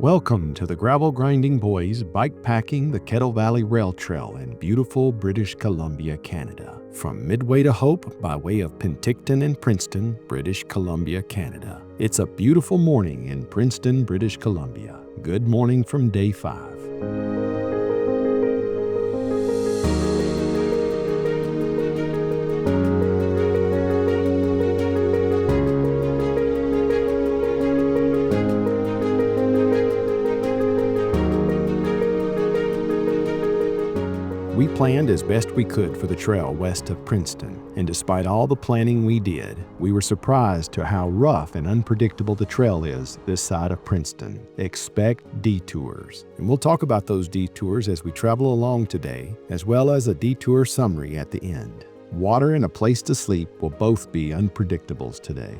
Welcome to the Gravel Grinding Boys Bikepacking the Kettle Valley Rail Trail in beautiful British Columbia, Canada. From Midway to Hope by way of Penticton and Princeton, British Columbia, Canada. It's a beautiful morning in Princeton, British Columbia. Good morning from day 5. We planned as best we could for the trail west of Princeton, and despite all the planning we did, we were surprised to how rough and unpredictable the trail is this side of Princeton. Expect detours. And we'll talk about those detours as we travel along today, as well as a detour summary at the end. Water and a place to sleep will both be unpredictables today.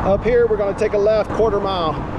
Up here, we're going to take a left quarter mile.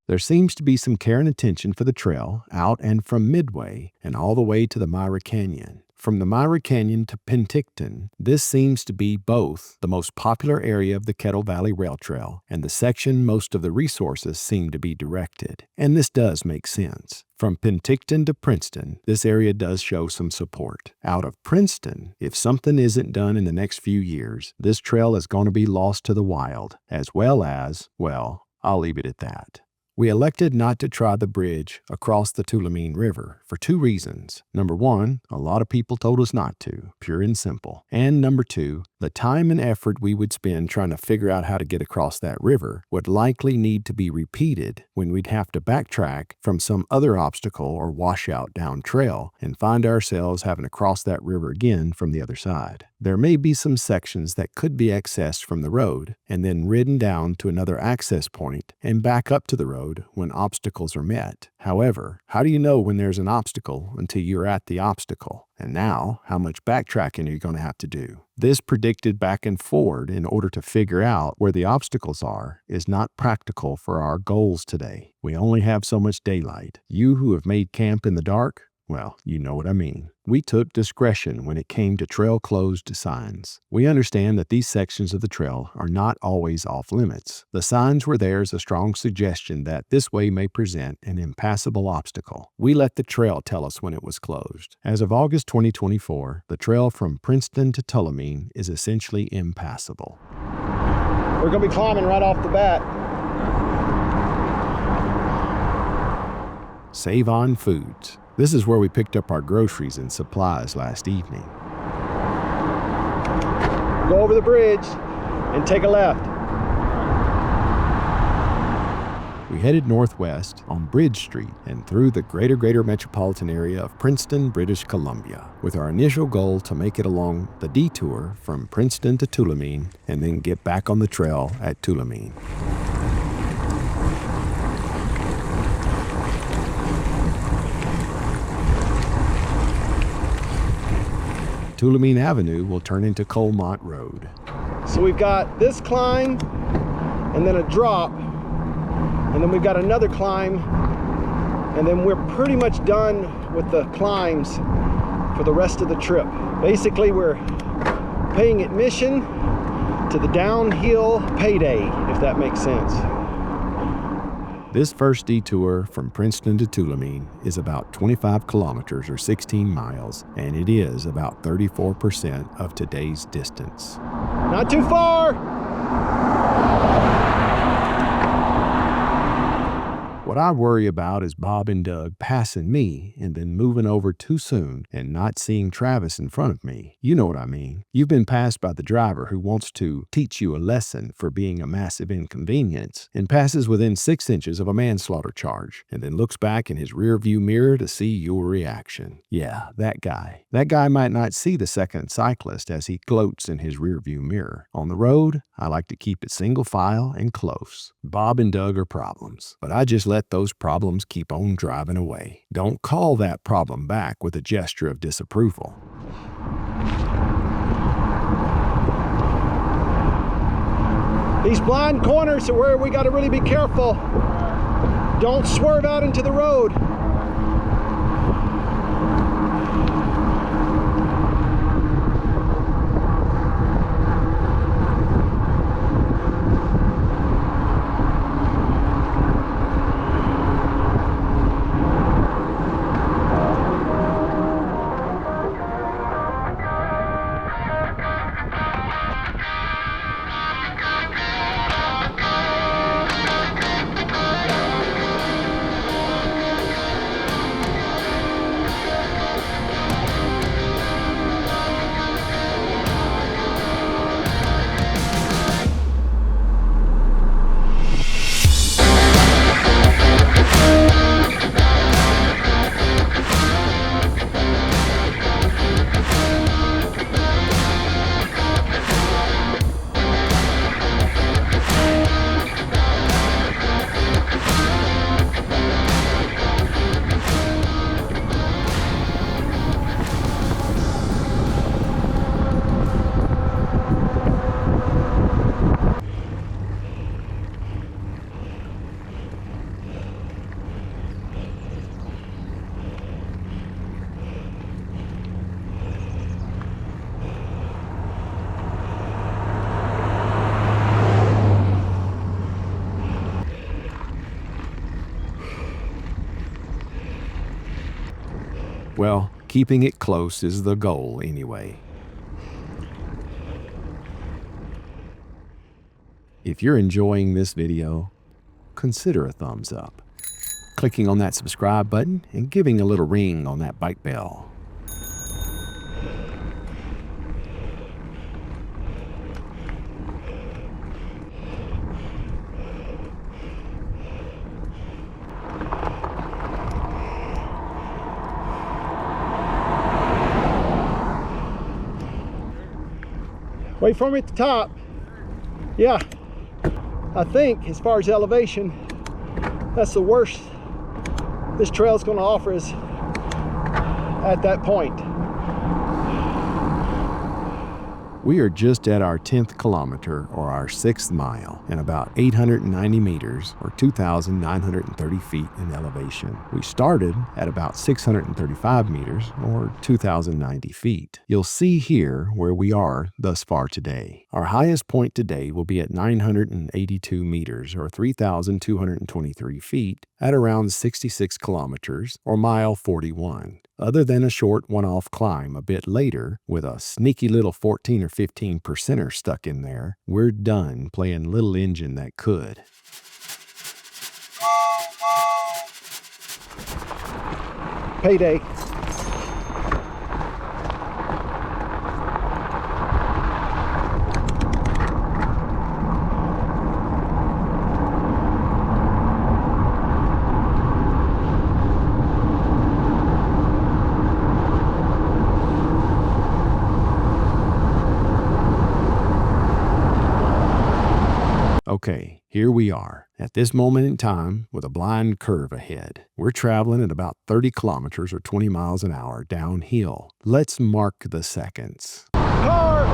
There seems to be some care and attention for the trail out and from Midway and all the way to the Myra Canyon. From the Myra Canyon to Penticton, this seems to be both the most popular area of the Kettle Valley Rail Trail and the section most of the resources seem to be directed. And this does make sense. From Penticton to Princeton, this area does show some support. Out of Princeton, if something isn't done in the next few years, this trail is going to be lost to the wild, as well as, well, I'll leave it at that. We elected not to try the bridge across the Tulameen River for 2 reasons. Number 1, a lot of people told us not to, pure and simple. And number 2, the time and effort we would spend trying to figure out how to get across that river would likely need to be repeated when we'd have to backtrack from some other obstacle or washout down trail and find ourselves having to cross that river again from the other side. There may be some sections that could be accessed from the road and then ridden down to another access point and back up to the road when obstacles are met. However, how do you know when there's an obstacle until you're at the obstacle? And now, how much backtracking are you going to have to do? This predicted back and forward in order to figure out where the obstacles are is not practical for our goals today. We only have so much daylight. You who have made camp in the dark, well, you know what I mean. We took discretion when it came to trail closed signs. We understand that these sections of the trail are not always off limits. The signs were there as a strong suggestion that this way may present an impassable obstacle. We let the trail tell us when it was closed. As of August 2024, the trail from Princeton to Tulameen is essentially impassable. We're going to be climbing right off the bat. Save on Foods. This is where we picked up our groceries and supplies last evening. Go over the bridge and take a left. We headed northwest on Bridge Street and through the greater metropolitan area of Princeton, British Columbia, with our initial goal to make it along the detour from Princeton to Tulameen and then get back on the trail at Tulameen. Tulameen Avenue will turn into Coalmont Road. So we've got this climb and then a drop, and then we've got another climb, and then we're pretty much done with the climbs for the rest of the trip. Basically, we're paying admission to the downhill payday, if that makes sense. This first detour from Princeton to Tulameen is about 25 kilometers or 16 miles, and it is about 34% of today's distance. Not too far! What I worry about is Bob and Doug passing me and then moving over too soon and not seeing Travis in front of me. You know what I mean. You've been passed by the driver who wants to teach you a lesson for being a massive inconvenience and passes within 6 inches of a manslaughter charge and then looks back in his rearview mirror to see your reaction. Yeah, that guy. That guy might not see the second cyclist as he gloats in his rearview mirror. On the road, I like to keep it single file and close. Bob and Doug are problems, but I just let those problems keep on driving away. Don't call that problem back with a gesture of disapproval. These blind corners are where we got to really be careful. Don't swerve out into the road. Well, keeping it close is the goal anyway. If you're enjoying this video, consider a thumbs up, clicking on that subscribe button, and giving a little ring on that bike bell. Wait for me at the top. Yeah, I think as far as elevation, that's the worst this trail's going to offer us at that point. We are just at our 10th kilometer, or our 6th mile, and about 890 meters, or 2,930 feet in elevation. We started at about 635 meters, or 2,090 feet. You'll see here where we are thus far today. Our highest point today will be at 982 meters, or 3,223 feet, at around 66 kilometers, or mile 41. Other than a short one-off climb a bit later, with a sneaky little 14 or 15%er stuck in there, we're done playing little engine that could. Payday. Okay, here we are, at this moment in time, with a blind curve ahead. We're traveling at about 30 kilometers or 20 miles an hour downhill. Let's mark the seconds. Car!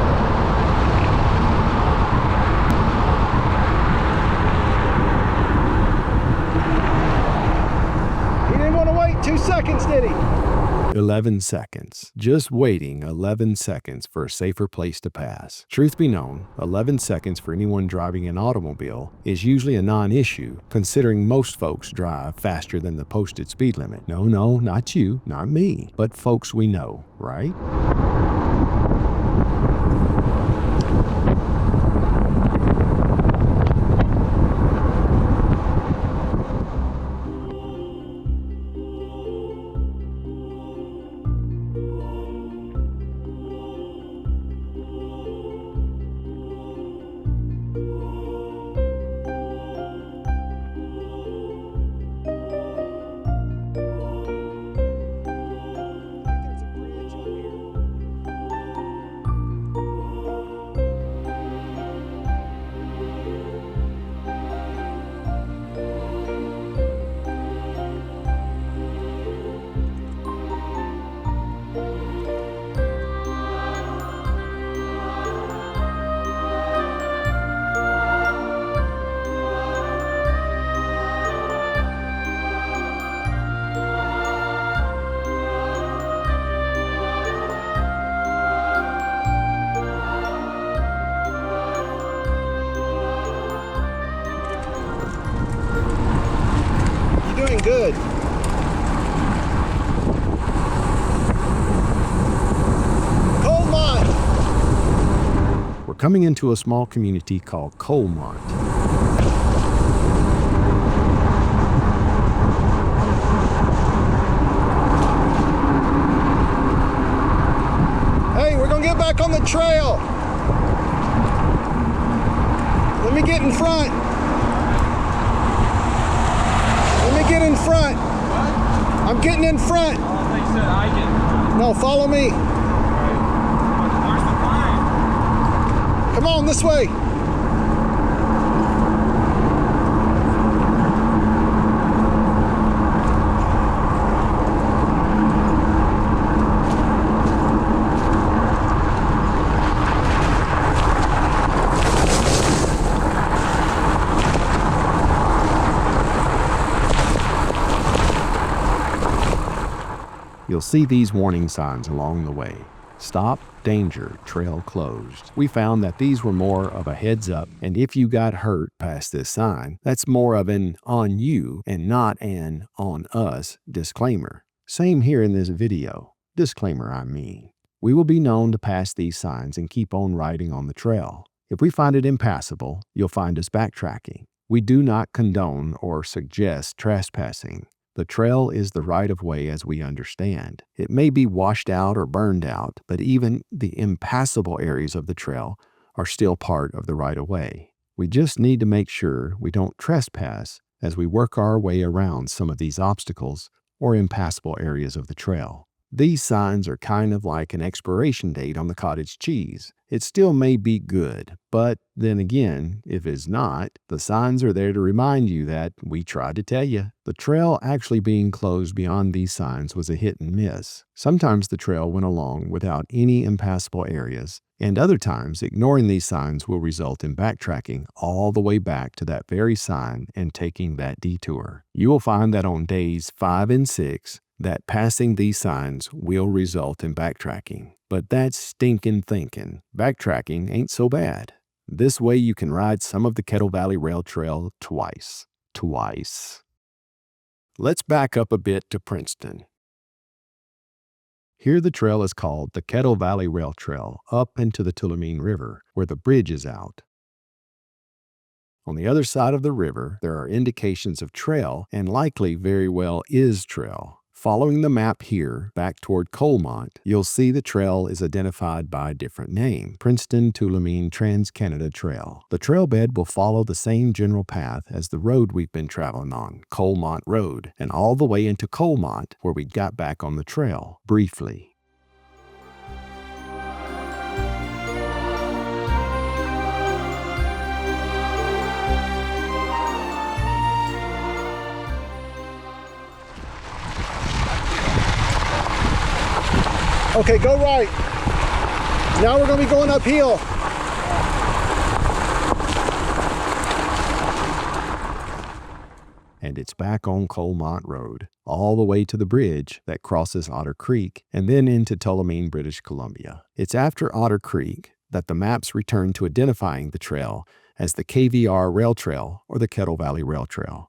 He didn't want to wait 2 seconds, did he? 11 seconds. Just waiting 11 seconds for a safer place to pass. Truth be known, 11 seconds for anyone driving an automobile is usually a non-issue, considering most folks drive faster than the posted speed limit. No, not you, not me, but folks we know, right? Doing good. Coalmont. We're coming into a small community called Coalmont. Hey, we're gonna get back on the trail. Let me get in front. Get in front. What? I'm getting in front. Oh, they said I get in front. No, follow me. Right. Where's the line? Come on, this way. You'll see these warning signs along the way. Stop, danger, trail closed. We found that these were more of a heads up, and if you got hurt past this sign, that's more of an on you and not an on us disclaimer. Same here in this video. Disclaimer, I mean. We will be known to pass these signs and keep on riding on the trail. If we find it impassable, you'll find us backtracking. We do not condone or suggest trespassing. The trail is the right-of-way as we understand. It may be washed out or burned out, but even the impassable areas of the trail are still part of the right-of-way. We just need to make sure we don't trespass as we work our way around some of these obstacles or impassable areas of the trail. These signs are kind of like an expiration date on the cottage cheese. It still may be good, but then again, if it's not, the signs are there to remind you that we tried to tell you. The trail actually being closed beyond these signs was a hit and miss. Sometimes the trail went along without any impassable areas, and other times ignoring these signs will result in backtracking all the way back to that very sign and taking that detour. You will find that on days 5 and 6, that passing these signs will result in backtracking. But that's stinking thinking. Backtracking ain't so bad. This way you can ride some of the Kettle Valley Rail Trail twice. Let's back up a bit to Princeton. Here the trail is called the Kettle Valley Rail Trail up into the Tulameen River, where the bridge is out. On the other side of the river, there are indications of trail and likely very well is trail. Following the map here, back toward Coalmont, you'll see the trail is identified by a different name, Princeton Tulameen Trans-Canada Trail. The trail bed will follow the same general path as the road we've been traveling on, Coalmont Road, and all the way into Coalmont, where we got back on the trail, briefly. Okay, go right. Now we're going to be going uphill. And it's back on Coalmont Road, all the way to the bridge that crosses Otter Creek and then into Tulameen, British Columbia. It's after Otter Creek that the maps return to identifying the trail as the KVR Rail Trail or the Kettle Valley Rail Trail.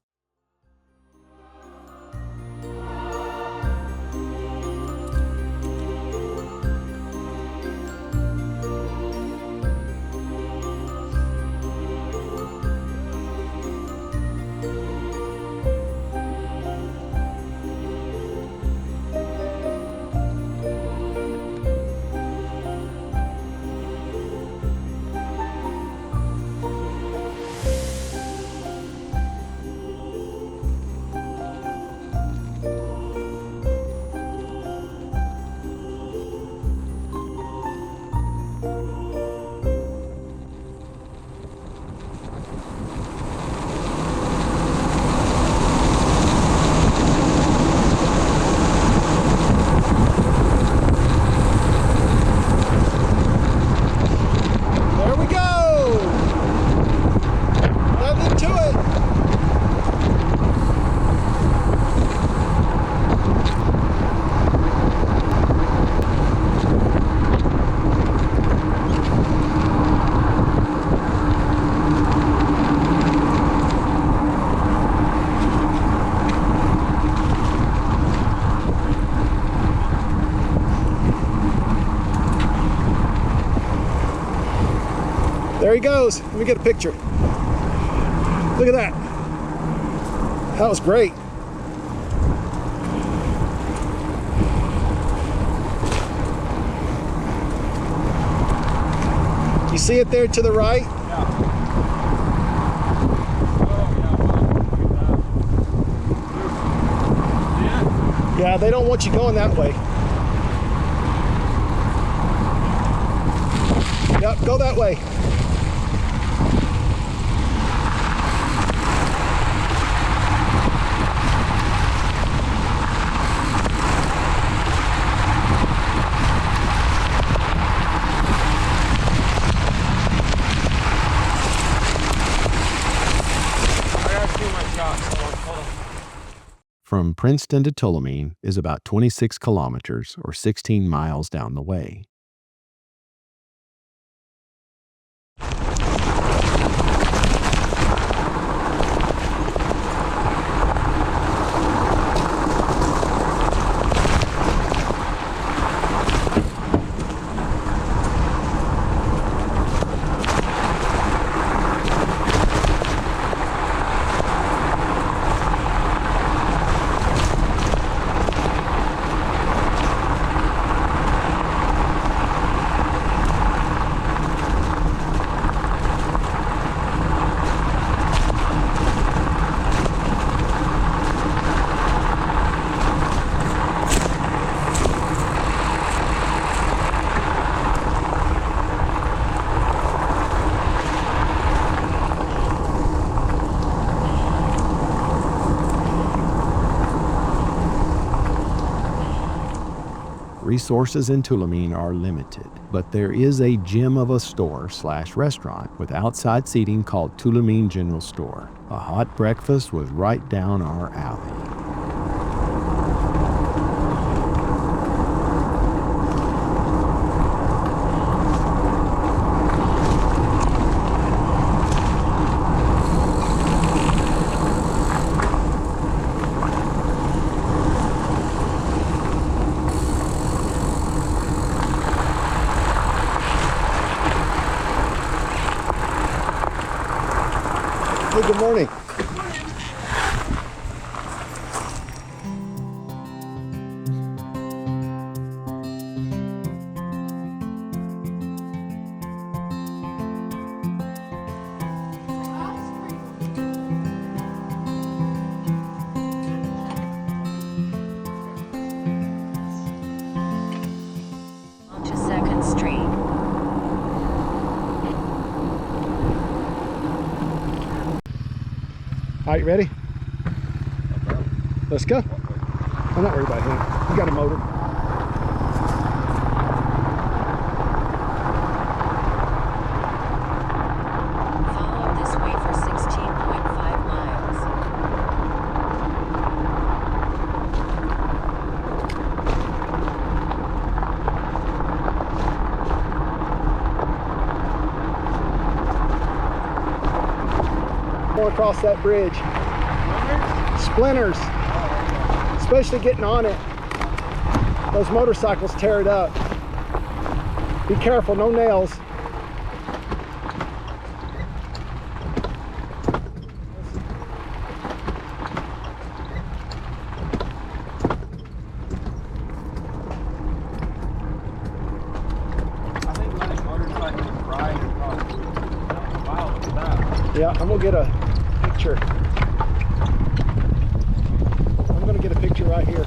There he goes. Let me get a picture. Look at that. That was great. You see it there to the right? Yeah, they don't want you going that way. Yep, go that way. From Princeton to Tulameen is about 26 kilometers or 16 miles down the way. Resources in Tulameen are limited, but there is a gem of a store/restaurant with outside seating called Tulameen General Store. A hot breakfast was right down our alley. Hey, good morning. Onto 2nd Street. All right, you ready? Let's go. I'm not worried about him. You got a motor. Follow this way for 16.5 miles. Going across that bridge. Splinters. Especially getting on it. Those motorcycles tear it up. Be careful, no nails. I think letting motorcycles ride across the wild with that. Yeah, I'm gonna get a picture. I'm gonna get a picture right here.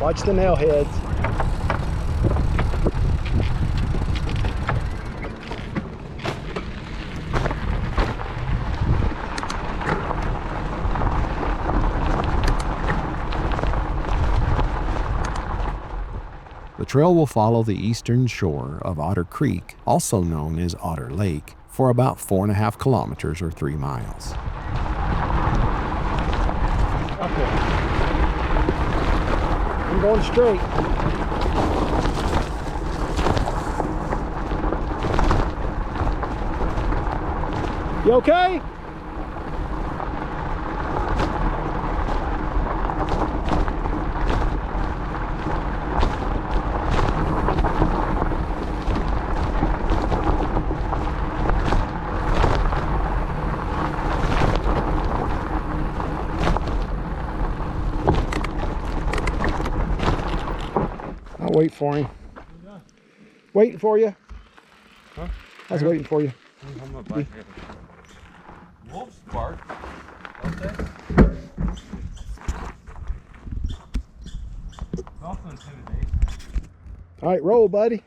Watch the nail heads. The trail will follow the eastern shore of Otter Creek, also known as Otter Lake, for about 4.5 kilometers or 3 miles. Okay. I'm going straight. You okay? I'll wait for him. Waiting for you. Huh? I was waiting for you. I'm up back here. Wolves bark, don't they? It's also intimidation. All right, roll, buddy.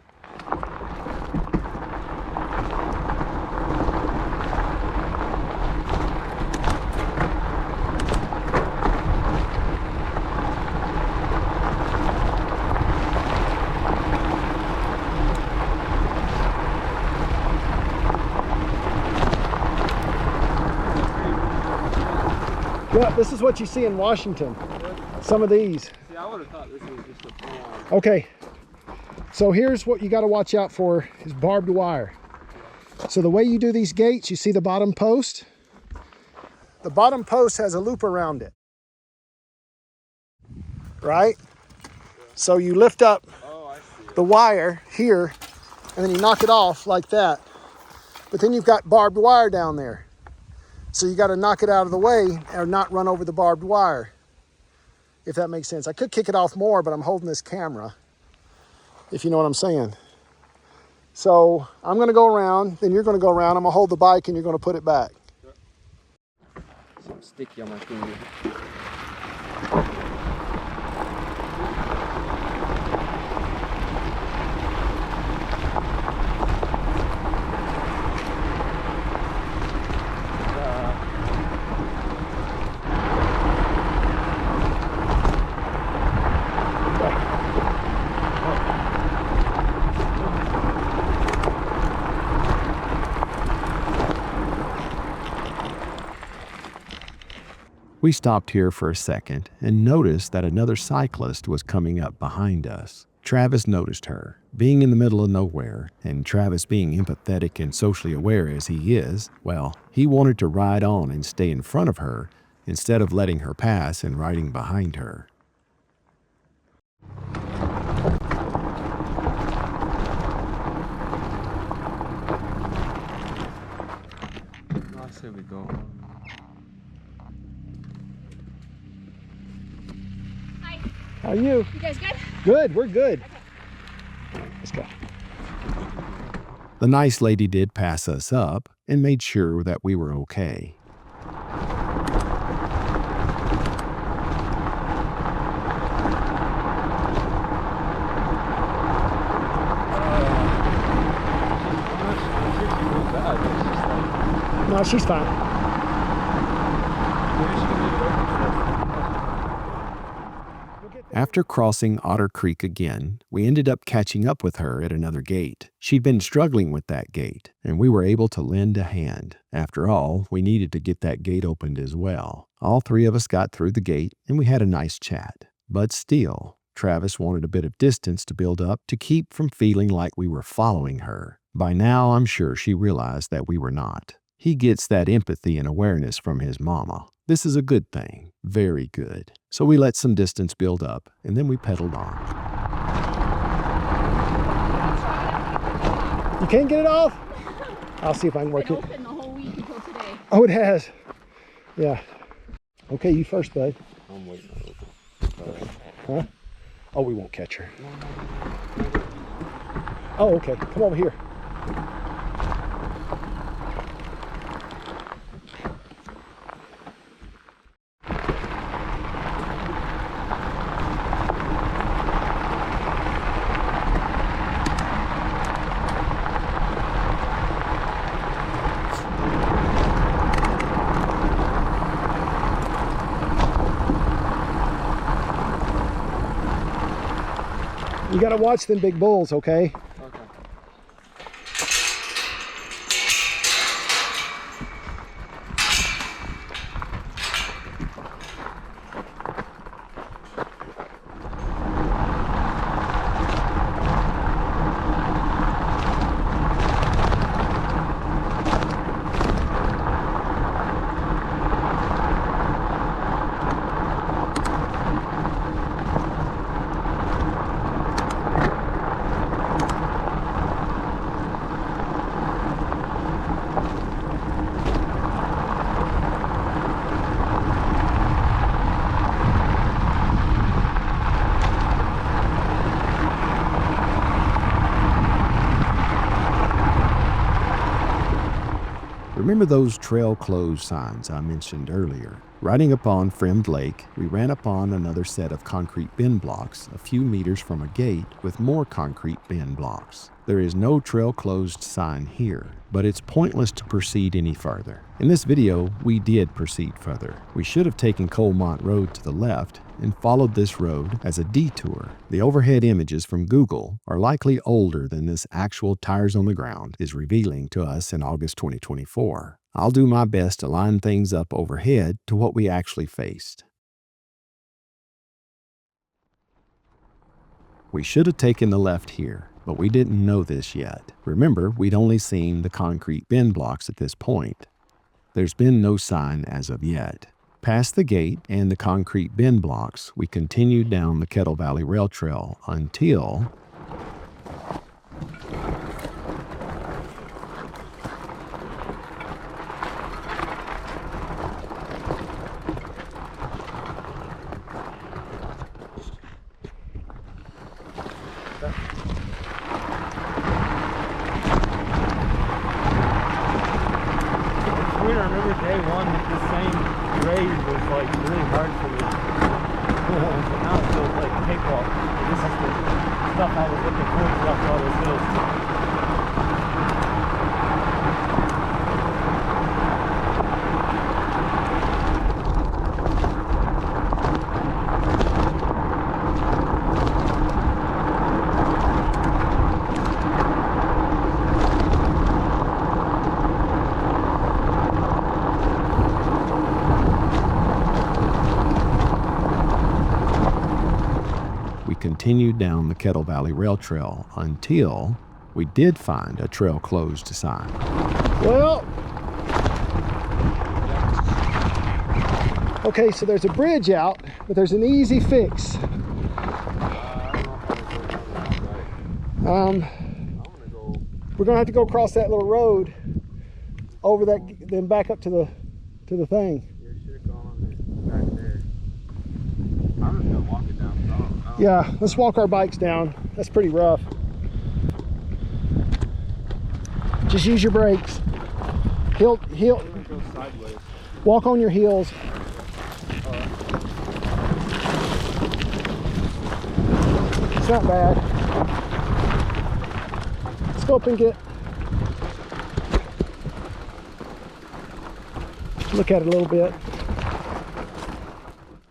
Yeah, this is what you see in Washington. Some of these. See, I would have thought this was just a full-on. Okay, so here's what you got to watch out for is barbed wire. So the way you do these gates, you see the bottom post? The bottom post has a loop around it. right? So you lift up the wire here, and then you knock it off like that. But then you've got barbed wire down there. So you got to knock it out of the way or not run over the barbed wire, if that makes sense. I could kick it off more, but I'm holding this camera, if you know what I'm saying. So I'm going to go around, then you're going to go around. I'm going to hold the bike, and you're going to put it back. Something sticky on my finger. We stopped here for a second and noticed that another cyclist was coming up behind us. Travis noticed her. Being in the middle of nowhere, and Travis being empathetic and socially aware as he is, well, he wanted to ride on and stay in front of her instead of letting her pass and riding behind her. Nice, here we go. How are you? You guys good? Good, we're good. Okay. Let's go. The nice lady did pass us up and made sure that we were okay. No, she's fine. After crossing Otter Creek again, we ended up catching up with her at another gate. She'd been struggling with that gate, and we were able to lend a hand. After all, we needed to get that gate opened as well. All three of us got through the gate, and we had a nice chat. But still, Travis wanted a bit of distance to build up to keep from feeling like we were following her. By now, I'm sure she realized that we were not. He gets that empathy and awareness from his mama. This is a good thing, very good. So we let some distance build up, and then we pedaled on. You can't get it off? I'll see if I can work It's it. been open the whole week until today. Oh, it has. Yeah. Okay, you first, bud. I'm waiting on it. Huh? Oh, we won't catch her. Oh, okay. Come over here. You gotta watch them big bulls, okay? Okay. Remember those trail closed signs I mentioned earlier? Riding upon Frembd Lake, we ran upon another set of concrete bin blocks a few meters from a gate with more concrete bin blocks. There is no trail closed sign here, but it's pointless to proceed any further. In this video, we did proceed further. We should have taken Coalmont Road to the left and followed this road as a detour. The overhead images from Google are likely older than this actual tires on the ground is revealing to us in August 2024. I'll do my best to line things up overhead to what we actually faced. We should have taken the left here, but we didn't know this yet. Remember, we'd only seen the concrete bin blocks at this point. There's been no sign as of yet. Past the gate and the concrete bin blocks, we continued down the Kettle Valley Rail Trail until weird, I remember day one that the same grade was like really hard for me. But now it feels like a cakewalk. This is the stuff I was looking forward to up all those hills. continued down the Kettle Valley Rail Trail until we did find a trail closed sign. Well, okay, so there's a bridge out, but there's an easy fix. We're gonna have to go across that little road over that, then back up to the thing. You should have gone back there. I'm just gonna walk it down. Yeah, let's walk our bikes down. That's pretty rough. Just use your brakes. Heel. Go sideways. Walk on your heels. It's not bad. Let's go up and look at it a little bit.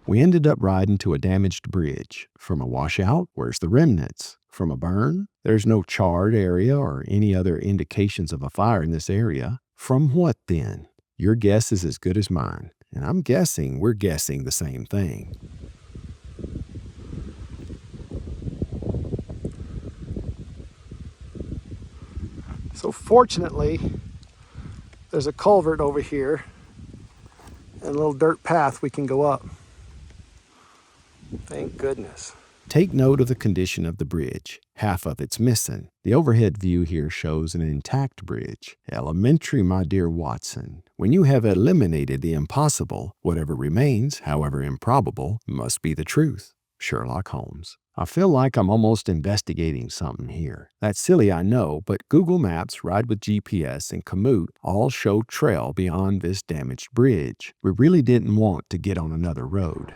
We ended up riding to a damaged bridge. From a washout, where's the remnants? From a burn? There's no charred area or any other indications of a fire in this area. From what then? Your guess is as good as mine, and I'm guessing we're guessing the same thing. So fortunately, there's a culvert over here and a little dirt path we can go up. Thank goodness. Take note of the condition of the bridge. Half of it's missing. The overhead view here shows an intact bridge. Elementary, my dear Watson. When you have eliminated the impossible, whatever remains, however improbable, must be the truth. Sherlock Holmes. I feel like I'm almost investigating something here. That's silly, I know, but Google Maps, Ride with GPS, and Komoot all show trail beyond this damaged bridge. We really didn't want to get on another road.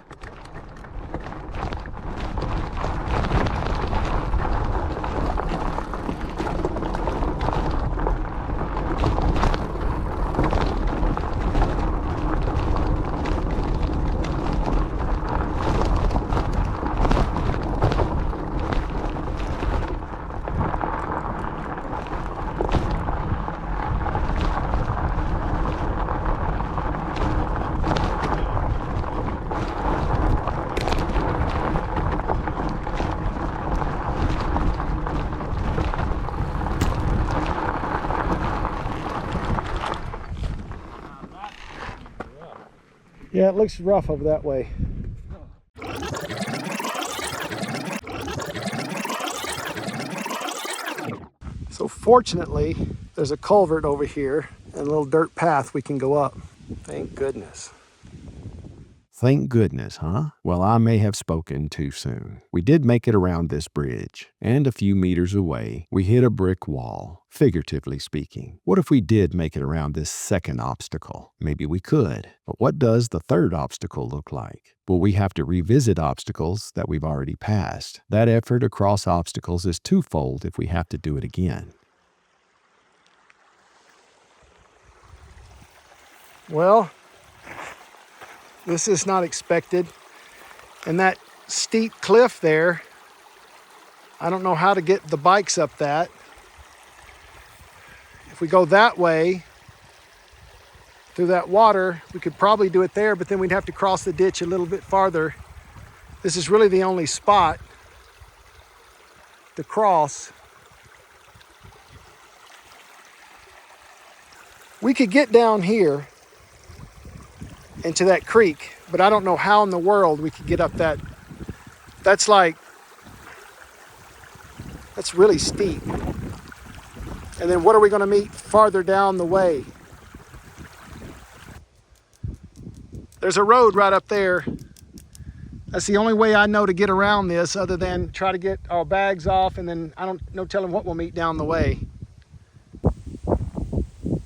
Yeah, it looks rough over that way. So fortunately, there's a culvert over here and a little dirt path we can go up. Thank goodness. Thank goodness, huh? Well, I may have spoken too soon. We did make it around this bridge, and a few meters away, we hit a brick wall, figuratively speaking. What if we did make it around this second obstacle? Maybe we could. But what does the third obstacle look like? Will we have to revisit obstacles that we've already passed? That effort across obstacles is twofold if we have to do it again. Well, this is not expected. And that steep cliff there, I don't know how to get the bikes up that. If we go that way, through that water, we could probably do it there, but then we'd have to cross the ditch a little bit farther. This is really the only spot to cross. We could get down here into that creek, but I don't know how in the world we could get up that. That's really steep. And then what are we going to meet farther down the way? There's a road right up there. That's the only way I know to get around this, other than try to get our bags off, and then I don't know telling what we'll meet down the way.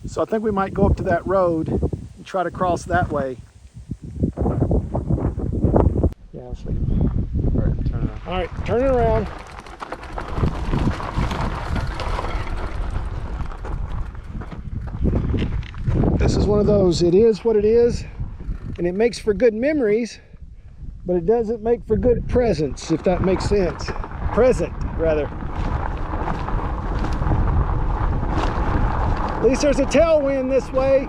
So I think we might go up to that road and try to cross that way. Yeah, I'll sleep. All right, turn around. All right, turn it around. This is one of those, it is what it is, and it makes for good memories, but it doesn't make for good presents, if that makes sense. Present, rather. At least there's a tailwind this way.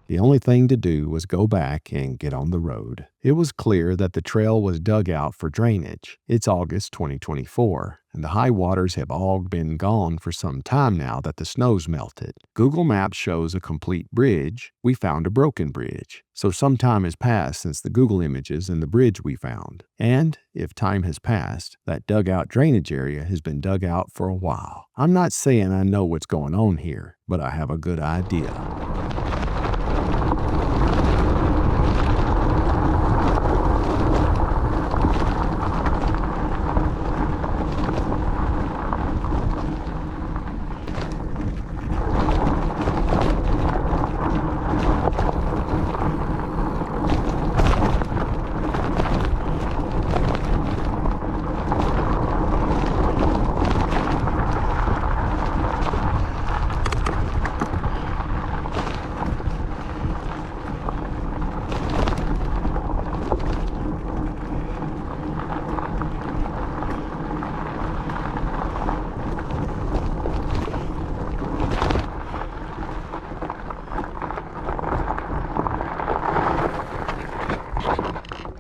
The only thing to do was go back and get on the road. It was clear that the trail was dug out for drainage. It's August 2024, and the high waters have all been gone for some time now that the snow's melted. Google Maps shows a complete bridge. We found a broken bridge. So some time has passed since the Google images and the bridge we found. And if time has passed, that dugout drainage area has been dug out for a while. I'm not saying I know what's going on here, but I have a good idea.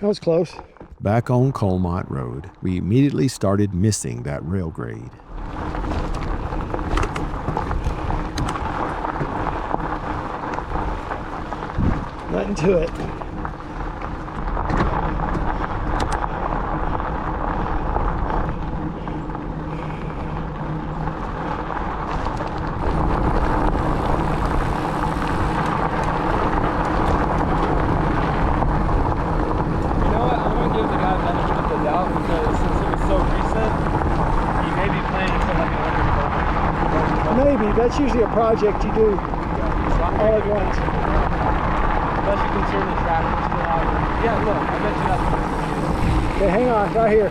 That was close. Back on Coalmont Road, we immediately started missing that rail grade. Nothing to it. That's usually a project you do all at once. Unless you concern the traffic still out here. Yeah, look, I bet you that's. Okay, hang on, right here.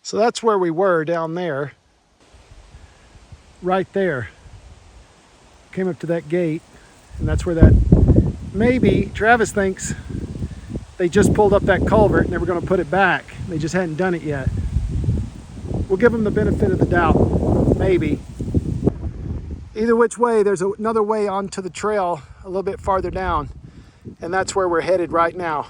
So that's where we were down there. Right there. Came up to that gate, and that's where that. Maybe Travis thinks they just pulled up that culvert and they were going to put it back. They just hadn't done it yet. We'll give them the benefit of the doubt. Maybe. Either which way, there's another way onto the trail a little bit farther down. And that's where we're headed right now.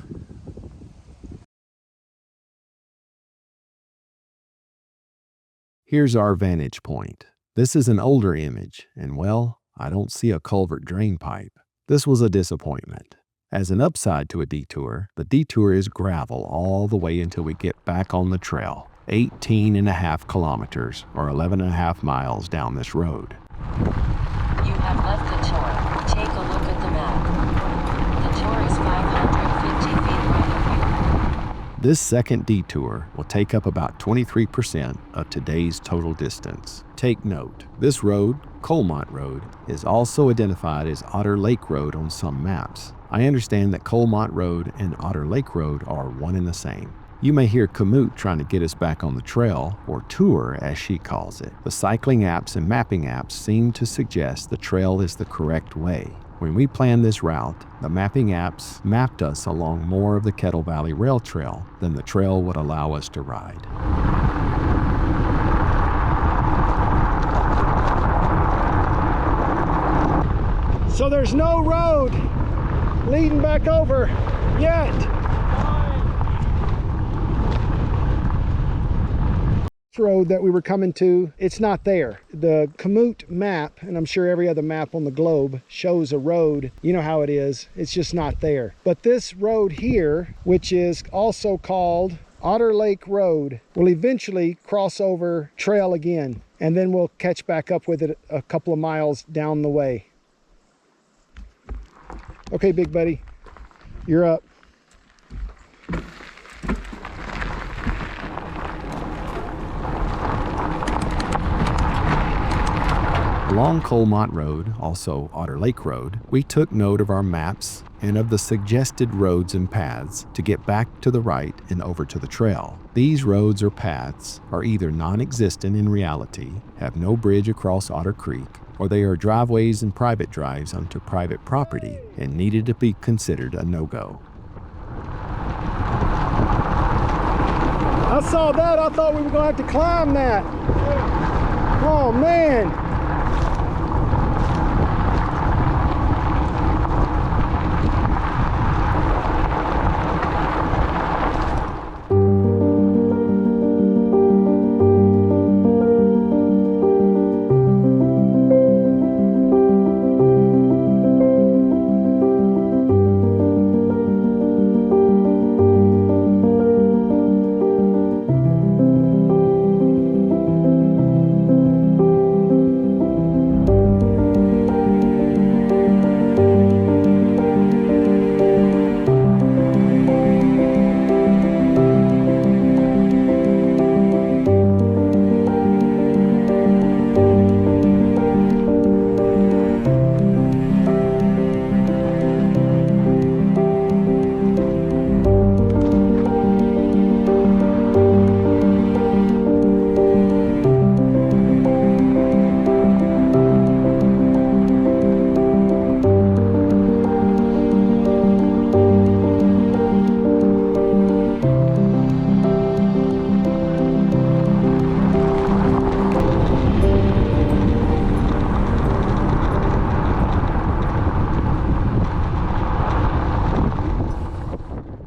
Here's our vantage point. This is an older image, and well, I don't see a culvert drain pipe. This was a disappointment. As an upside to a detour, the detour is gravel all the way until we get back on the trail, 18.5 kilometers or 11.5 miles down this road. You have left the tour. Take a look at the map. The tour is 550 feet right of you. This second detour will take up about 23% of today's total distance. Take note, this road, Coalmont Road, is also identified as Otter Lake Road on some maps. I understand that Coalmont Road and Otter Lake Road are one and the same. You may hear Komoot trying to get us back on the trail, or tour as she calls it. The cycling apps and mapping apps seem to suggest the trail is the correct way. When we planned this route, the mapping apps mapped us along more of the Kettle Valley Rail Trail than the trail would allow us to ride. So there's no road leading back over yet. road that we were coming to, it's not there. The Komoot map, and I'm sure every other map on the globe, shows a road. You know how it is. It's just not there. But this road here, which is also called Otter Lake Road, will eventually cross over trail again, and then we'll catch back up with it a couple of miles down the way. Okay, big buddy, you're up. Along Coalmont Road, also Otter Lake Road, we took note of our maps and of the suggested roads and paths to get back to the right and over to the trail. These roads or paths are either non-existent in reality, have no bridge across Otter Creek, or they are driveways and private drives onto private property and needed to be considered a no-go. I saw that. I thought we were going to have to climb that. Oh, man.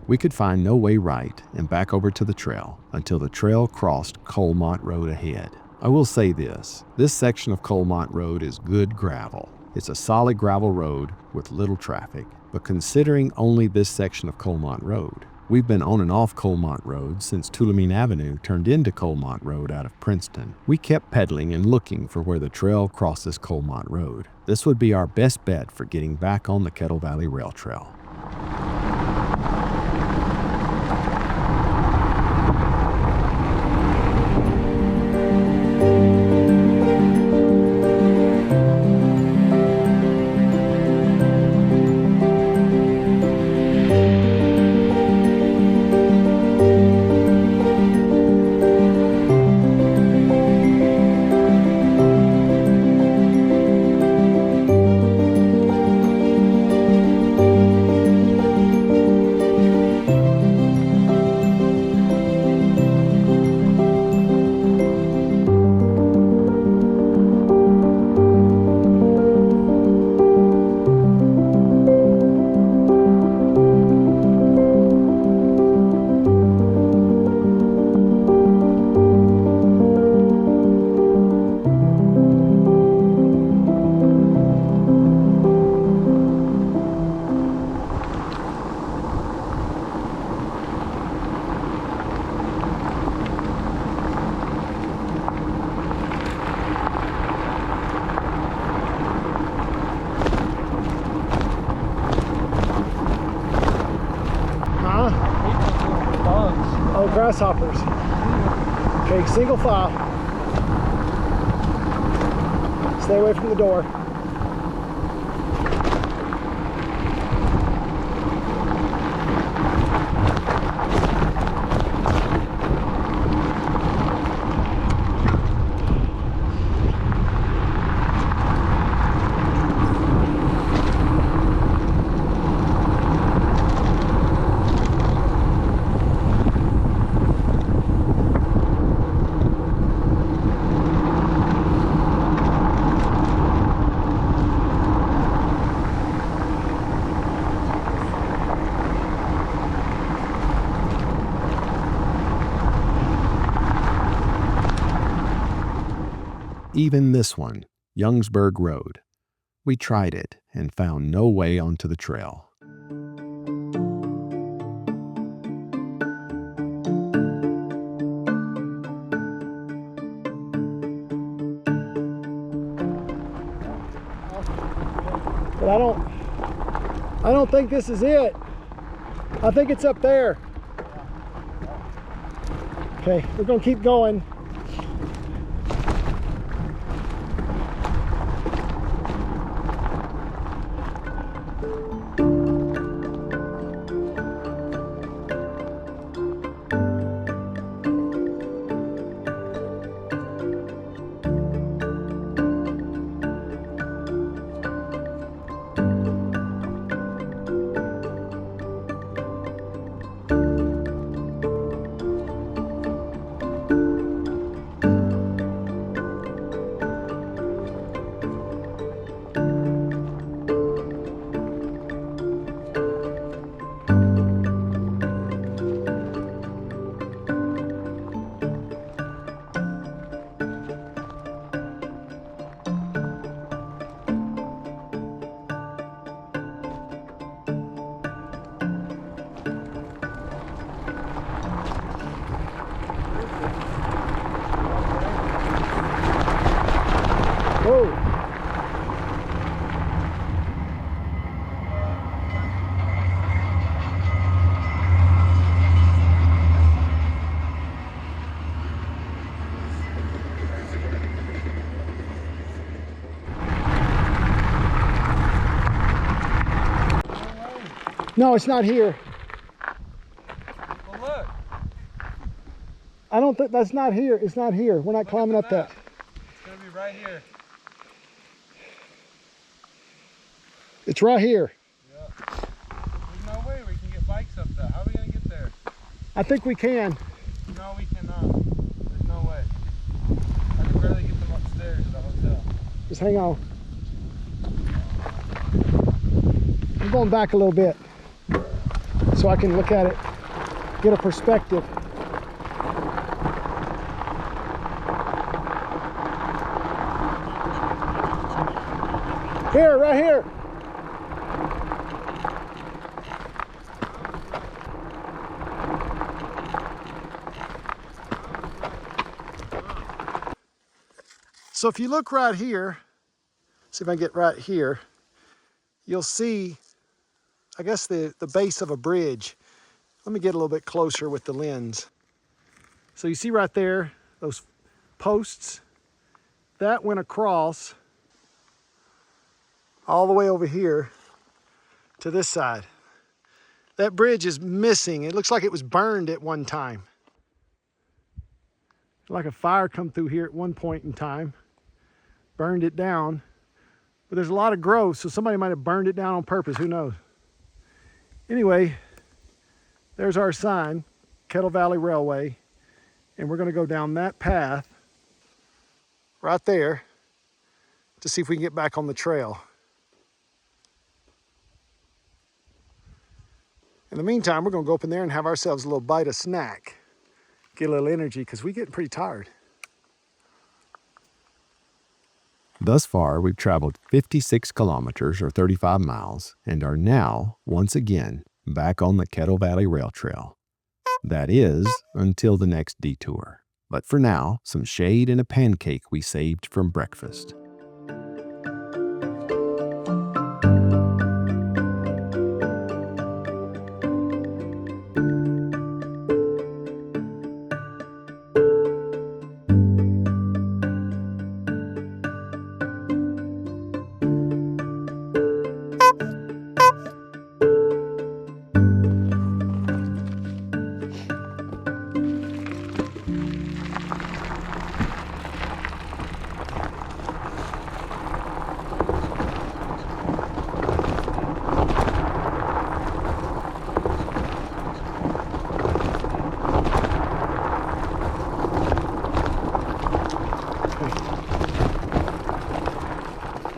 We could find no way right and back over to the trail until the trail crossed Coalmont Road ahead. I will say this section of Coalmont Road is good gravel. It's a solid gravel road with little traffic, but considering only this section of Coalmont Road, we've been on and off Coalmont Road since Tulameen Avenue turned into Coalmont Road out of Princeton. We kept pedaling and looking for where the trail crosses Coalmont Road. This would be our best bet for getting back on the Kettle Valley Rail Trail. Grasshoppers. Okay, single file. Stay away from the door. even this one, Youngsburg Road. We tried it and found no way onto the trail. But I don't think this is it. I think it's up there. Okay, we're gonna keep going. Whoa. No, it's not here. Well, look. I don't think that's not here. It's not here. We're not Look climbing at up the that. map. It's gonna be right here. It's right here. Yeah. There's no way we can get bikes up there. How are we gonna get there? I think we can. No, we cannot. There's no way. I can barely get them upstairs to the hotel. Just hang on. I'm going back a little bit so I can look at it, get a perspective. Here, right here. So if you look right here, see if I can get right here, you'll see, I guess, the base of a bridge. Let me get a little bit closer with the lens. So you see right there, those posts, that went across all the way over here to this side. That bridge is missing. It looks like it was burned at one time. Like a fire come through here at one point in time, burned it down. But there's a lot of growth, so somebody might have burned it down on purpose, who knows. Anyway, there's our sign, Kettle Valley Railway, and we're gonna go down that path right there to see if we can get back on the trail. In the meantime, we're gonna go up in there and have ourselves a little bite of snack, get a little energy, because we're getting pretty tired. Thus far, we've traveled 56 kilometers or 35 miles and are now, once again, back on the Kettle Valley Rail Trail. That is, until the next detour. But for now, some shade and a pancake we saved from breakfast.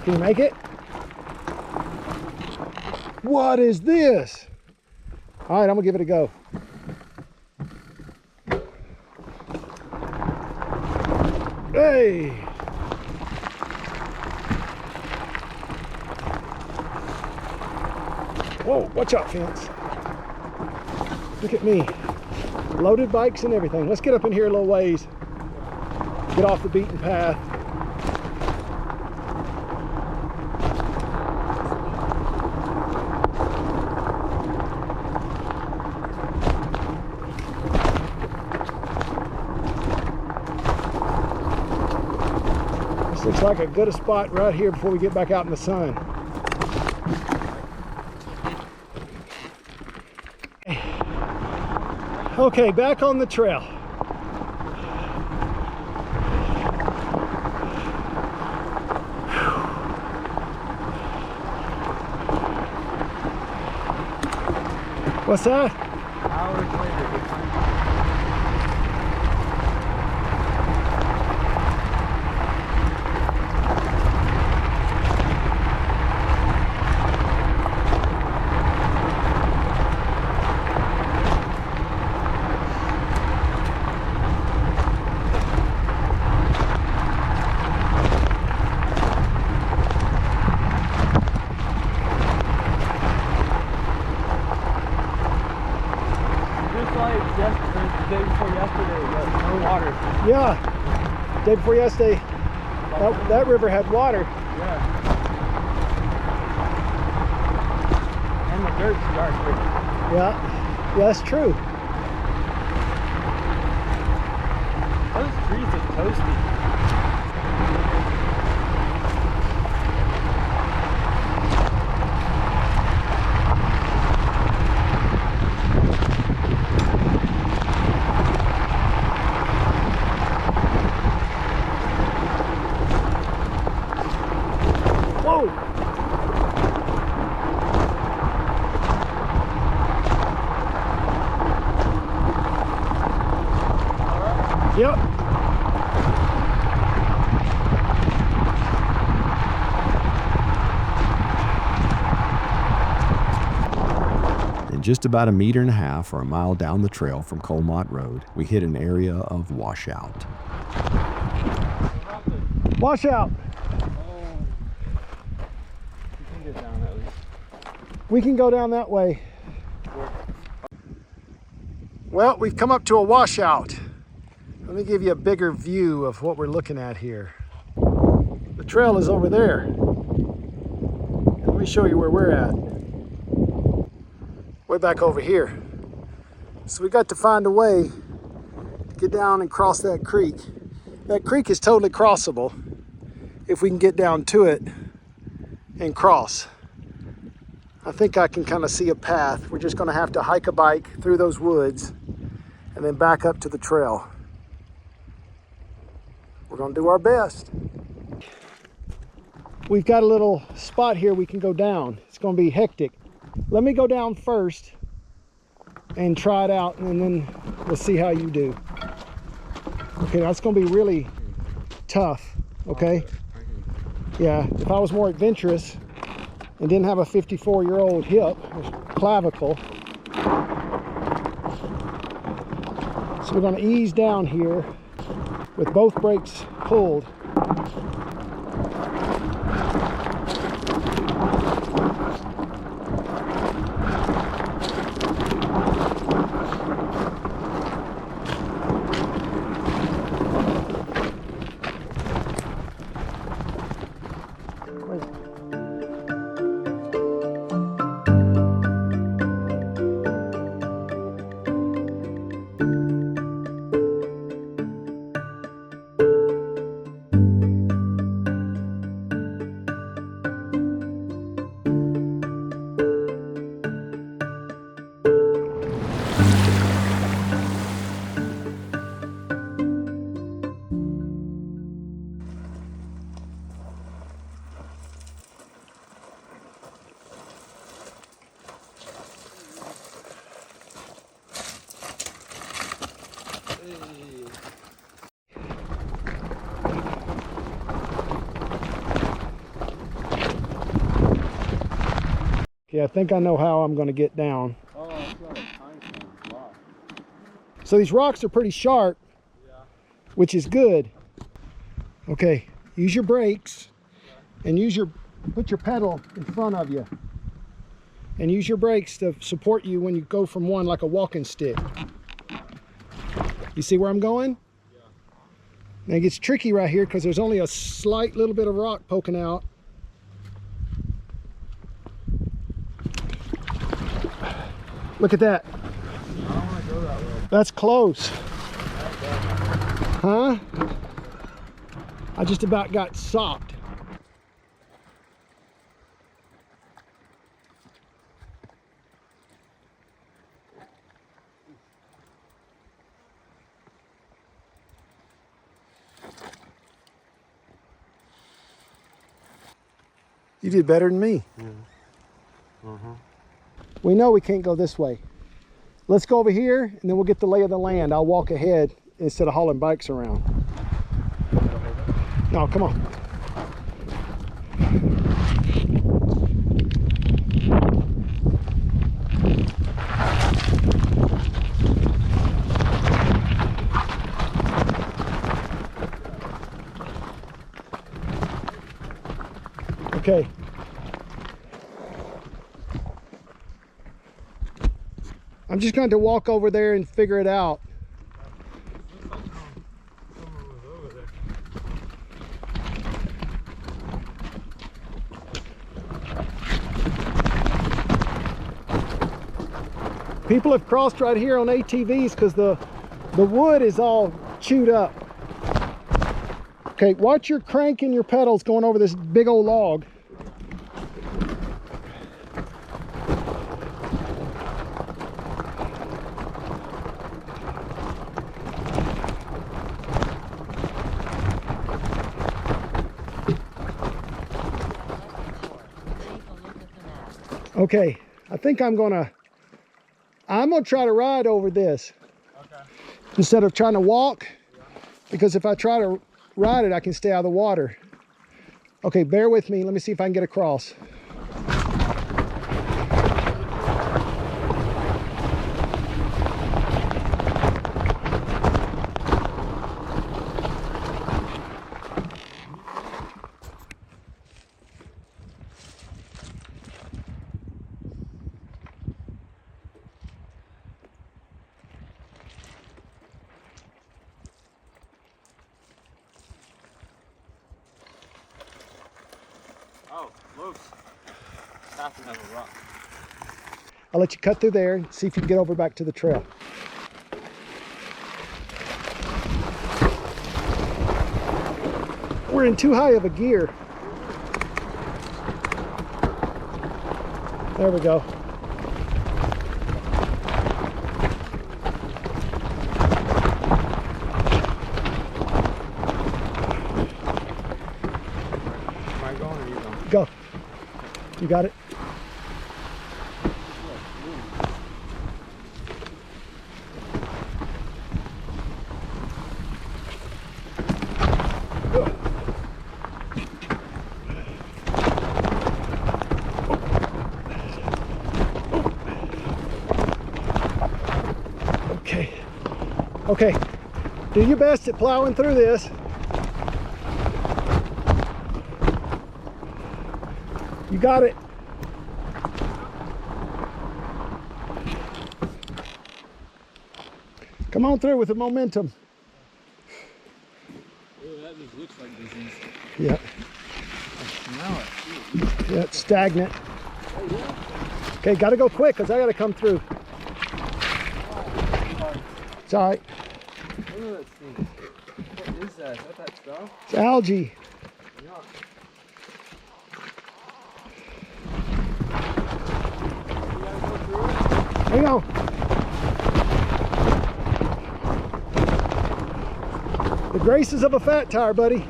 Can you make it? What is this? All right, I'm gonna give it a go. Hey! Whoa, watch out, fence. Look at me. Loaded bikes and everything. Let's get up in here a little ways. Get off the beaten path. This looks like a good spot right here before we get back out in the sun. Okay, back on the trail. What's that? Hours later. Day before yesterday, no water. Yeah, day before yesterday, that river had water. Yeah. And the dirt's darker. Yeah, that's true. Those trees are toasty. Yep. And just about 1.5 meters or a mile down the trail from Coalmont Road, we hit an area of washout. Washout. You can get down at least. We can go down that way. Well, we've come up to a washout. Let me give you a bigger view of what we're looking at here. The trail is over there. And let me show you where we're at. Way back over here. So we got to find a way to get down and cross that creek. That creek is totally crossable if we can get down to it and cross. I think I can kind of see a path. We're just going to have to hike a bike through those woods and then back up to the trail. We're going to do our best. We've got a little spot here we can go down. It's going to be hectic. Let me go down first and try it out, and then we'll see how you do. Okay, that's going to be really tough, okay? Yeah, if I was more adventurous and didn't have a 54-year-old hip or clavicle. So we're going to ease down here with both brakes pulled. Okay, I think I know how I'm going to get down. Oh, it's got a tiny rock. So these rocks are pretty sharp, which is good. Okay, use your brakes and put your pedal in front of you. and use your brakes to support you when you go from one, like a walking stick. You see where I'm going? Yeah. Now it gets tricky right here because there's only a slight little bit of rock poking out. Look at that. I don't want to go that way. That's close. Huh? I just about got socked. You did better than me. We know we can't go this way. Let's go over here and then we'll get the lay of the land. I'll walk ahead instead of hauling bikes around. No, come on. Okay. I'm just going to walk over there and figure it out. People have crossed right here on ATVs because the wood is all chewed up. Okay, watch your crank and your pedals going over this big old log. Okay, I think I'm gonna try to ride over this. Okay. Instead of trying to walk, because if I try to ride it, I can stay out of the water. Okay, bear with me. Let me see if I can get across. Oh, loose. Have to have a rock. I'll let you cut through there and see if you can get over back to the trail. We're in too high of a gear. There we go. Am I going or you going? Go. You got it? Okay. Okay. Do your best at plowing through this. You got it. Come on through with the momentum. Oh, that just looks like disease. Yeah. Smell it. Yeah, it's stagnant. Okay, gotta go quick because I gotta come through. It's all right. Look at that thing. What is that? Is that stuff? It's algae. Yeah. Hang on. The graces of a fat tire, buddy.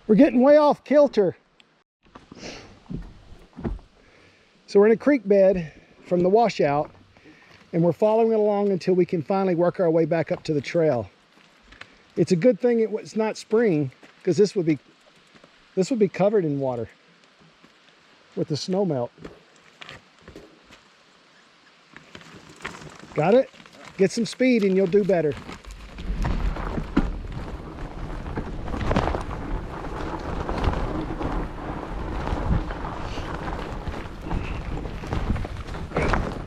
We're getting way off kilter. So we're in a creek bed from the washout, and we're following it along until we can finally work our way back up to the trail. It's a good thing it's not spring, because this would be covered in water with the snow melt. Got it? Get some speed and you'll do better.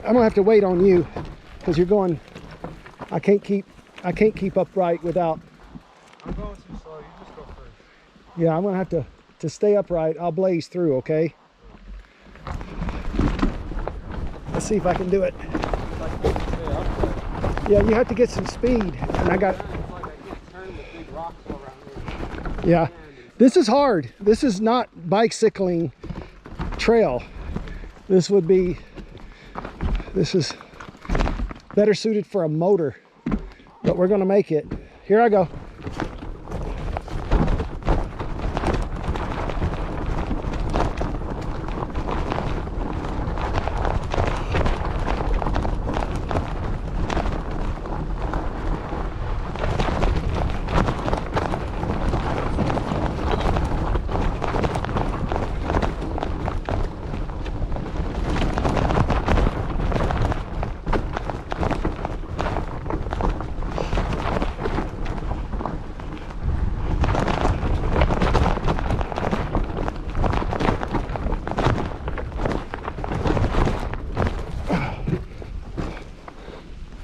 I'm gonna have to wait on you because you're going. I can't keep upright without. I'm going too slow. You just go first. Yeah, I'm gonna have to stay upright. I'll blaze through. Okay. Let's see if I can do it. Yeah, you have to get some speed, and I got. It's like I can't turn the big rocks all around here. Yeah, this is hard. This is not bicycling trail. This is better suited for a motor, but we're gonna make it. Here I go.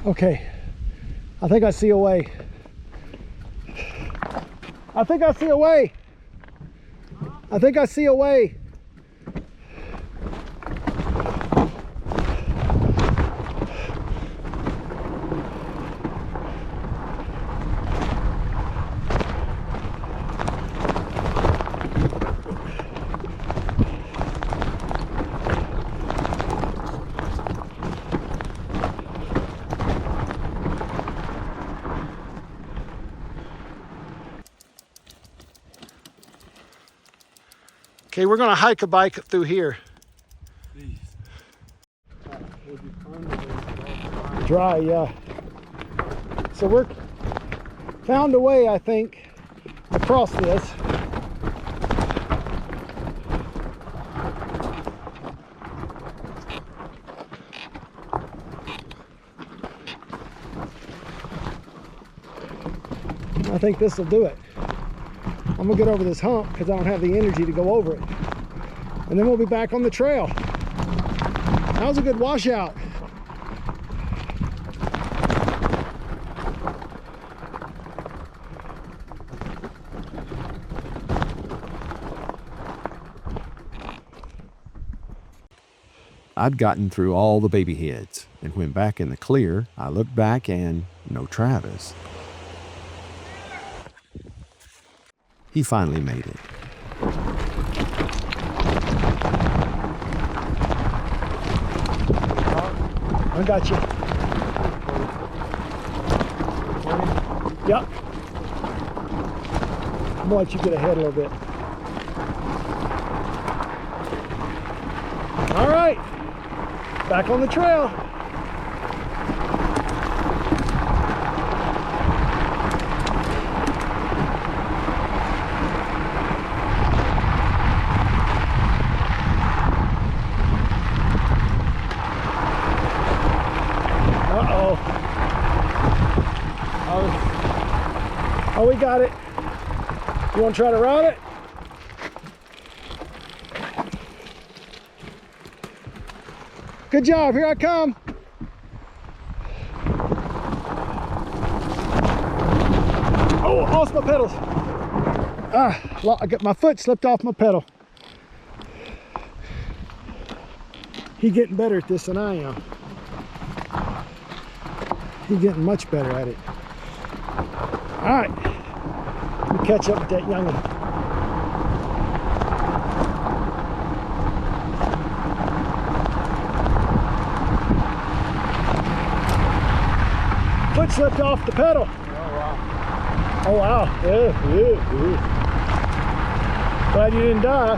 Okay, I think I see a way. I think I see a way. I think I see a way. Okay, we're gonna hike a bike through here. Dry, yeah. So we're found a way, I think, across this. I think this will do it. I'm gonna get over this hump because I don't have the energy to go over it. And then we'll be back on the trail. That was a good washout. I'd gotten through all the baby heads, and when back in the clear, I looked back and no Travis. He finally made it. I got you. Yep. I'm gonna let you get ahead a little bit. All right, back on the trail. Oh, we got it. You want to try to ride it? Good job. Here I come. Oh, lost my pedals. I got my foot slipped off my pedal. He's getting better at this than I am. He's getting much better at it. All right, let me catch up with that young'un. Foot slipped off the pedal. Oh wow. Oh wow, yeah. Glad you didn't die.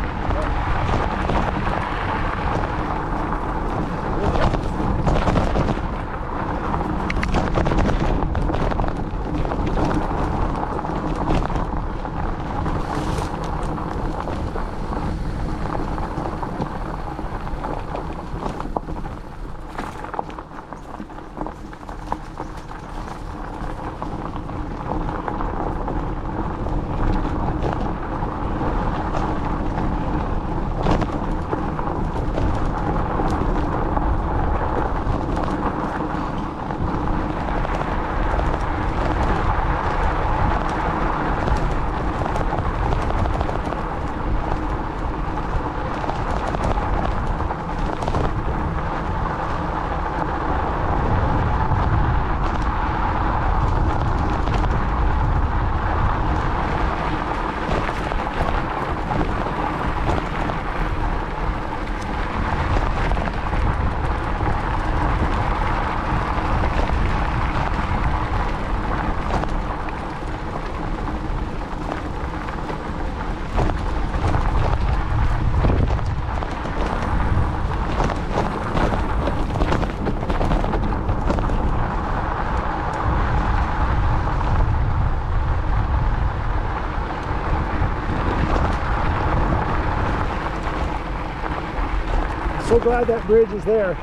so glad that bridge is there.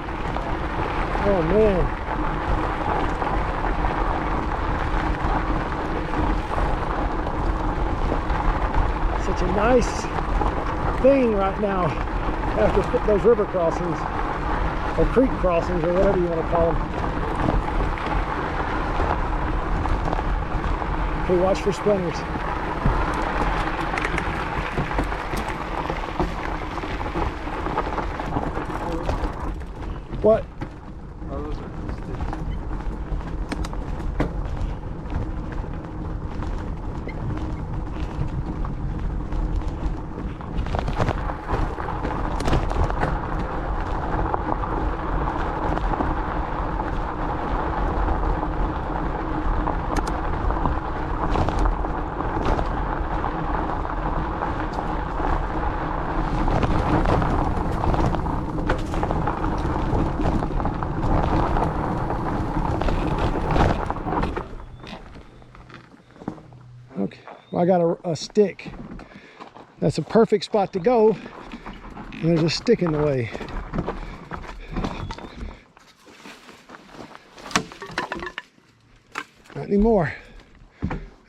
Oh man. Such a nice thing right now after those river crossings, or creek crossings, or whatever you want to call them. Okay, watch for splinters. What? Oh, those are sticks. Okay, well, I got a stick. That's a perfect spot to go. And there's a stick in the way. Not anymore.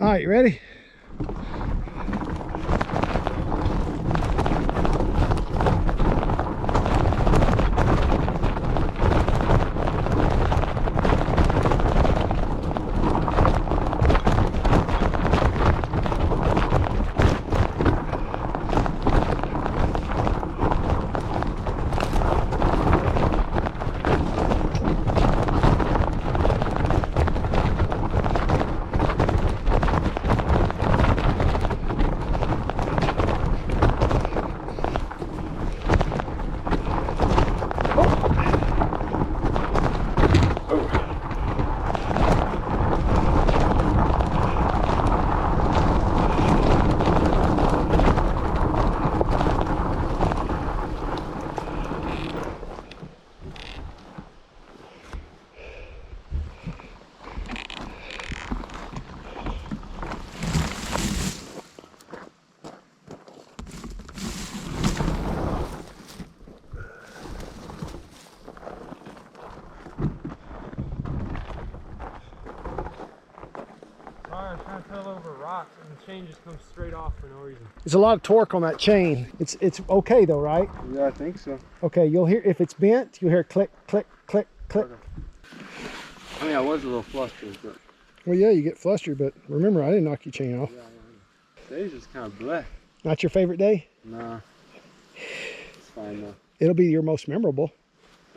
All right, you ready? Sorry, I was trying to pedal over rocks and the chain just comes straight off for no reason. There's a lot of torque on that chain. It's okay though, right? Yeah, I think so. Okay, you'll hear, if it's bent, you'll hear click, click, click, click. Okay. I mean, I was a little flustered, but Well, yeah, you get flustered, but remember, I didn't knock your chain off. yeah, today's just kind of bleh. Not your favorite day? Nah, it's fine though. It'll be your most memorable.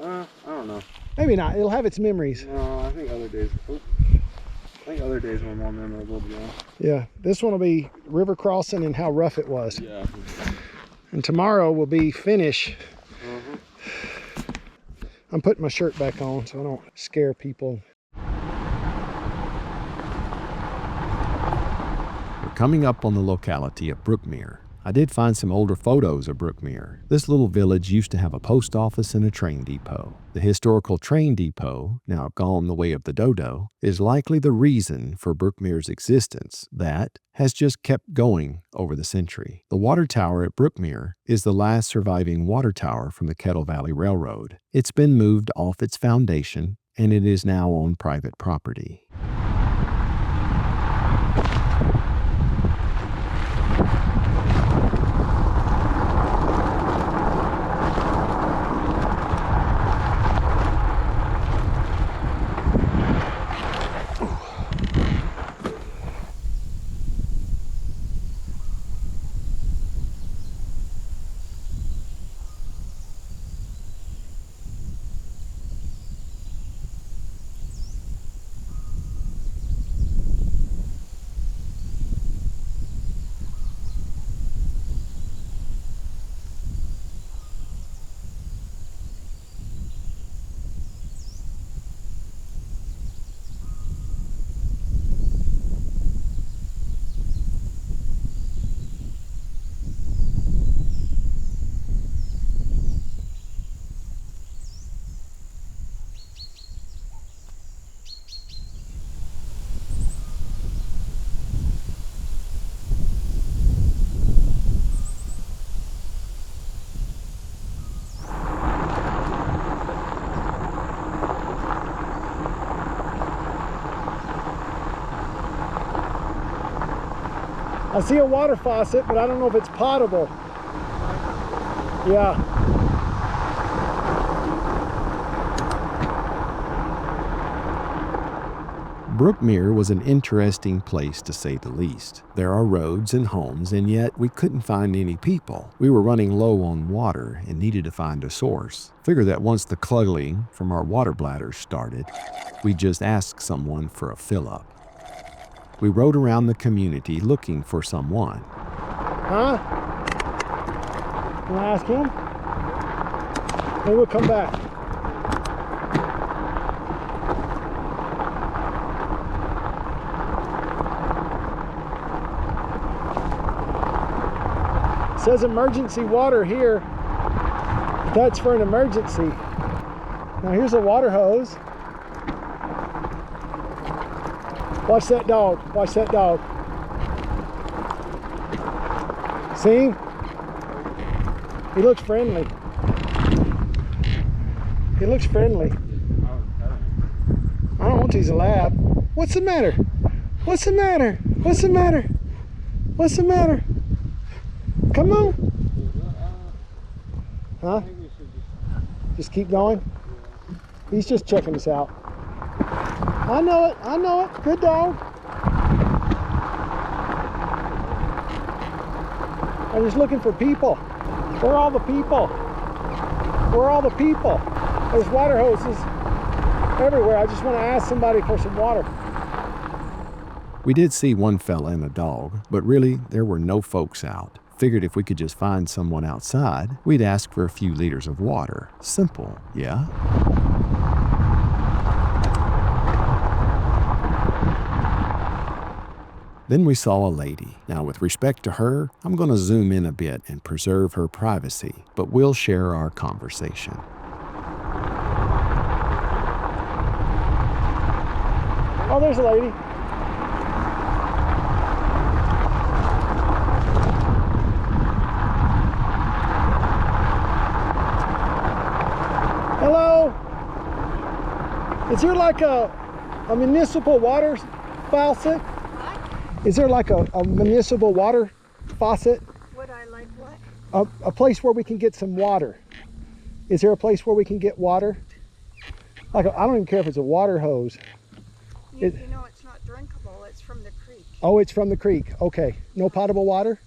I don't know. Maybe not. It'll have its memories. No, I think other days. I think other days were more memorable, to be honest. Yeah, this one will be river crossing and how rough it was. Yeah. And tomorrow will be finish. Uh-huh. I'm putting my shirt back on so I don't scare people. We're coming up on the locality of Brookmere. I did find some older photos of Brookmere. This little village used to have a post office and a train depot. The historical train depot, now gone the way of the dodo, is likely the reason for Brookmere's existence. That has just kept going over the century. The water tower at Brookmere is the last surviving water tower from the Kettle Valley Railroad. It's been moved off its foundation, and it is now on private property. I see a water faucet, but I don't know if it's potable. Yeah. Brookmere was an interesting place to say the least. There are roads and homes, and yet we couldn't find any people. We were running low on water and needed to find a source. Figured that once the clugging from our water bladders started, we'd just ask someone for a fill-up. We rode around the community looking for someone. Huh? Can I ask him? Maybe we'll come back. It says emergency water here. That's for an emergency. Now here's a water hose. Watch that dog. Watch that dog. See? He looks friendly. He looks friendly. I don't want to. He's a lab. What's the matter? What's the matter? What's the matter? What's the matter? Come on. Huh? Just keep going? He's just checking us out. I know it. I know it. Good dog. I'm just looking for people. Where are all the people? Where are all the people? There's water hoses everywhere. I just want to ask somebody for some water. We did see one fella and a dog, but really there were no folks out. Figured if we could just find someone outside, we'd ask for a few liters of water. Simple, yeah? Then we saw a lady. Now, with respect to her, I'm going to zoom in a bit and preserve her privacy, but we'll share our conversation. Oh, there's a lady. Hello. Is there like a municipal water faucet? Is there like a municipal water faucet? Would I like what? A place where we can get some water. Is there a place where we can get water? Like I don't even care if it's a water hose. You know it's not drinkable. It's from the creek. Oh, it's from the creek. Okay. No potable water?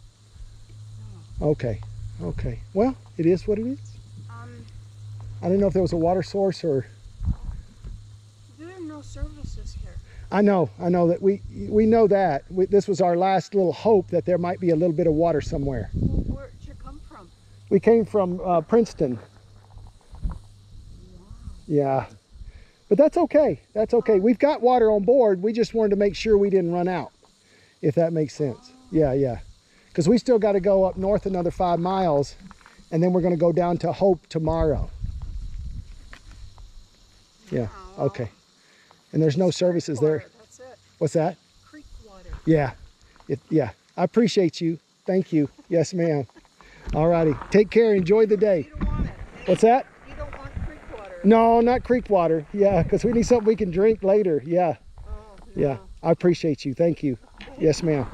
No. Okay. Okay. Well, it is what it is. I don't know if there was a water source or... There are no services here. I know that we know that. This was our last little hope that there might be a little bit of water somewhere. Well, where did you come from? We came from Princeton. Wow. Yeah. But that's okay. That's okay. We've got water on board. We just wanted to make sure we didn't run out, if that makes sense. Yeah, yeah. Because we still got to go up north another 5 miles, and then we're going to go down to Hope tomorrow. Yeah, okay. And there's no services there. That's it. What's that? Creek water. Yeah, yeah. I appreciate you. Thank you. Yes, ma'am. All righty. Take care. Enjoy the day. You don't want it. What's that? You don't want creek water. No, not creek water. Yeah, because we need something we can drink later. Yeah. Oh, no. Yeah. I appreciate you. Thank you. Yes, ma'am.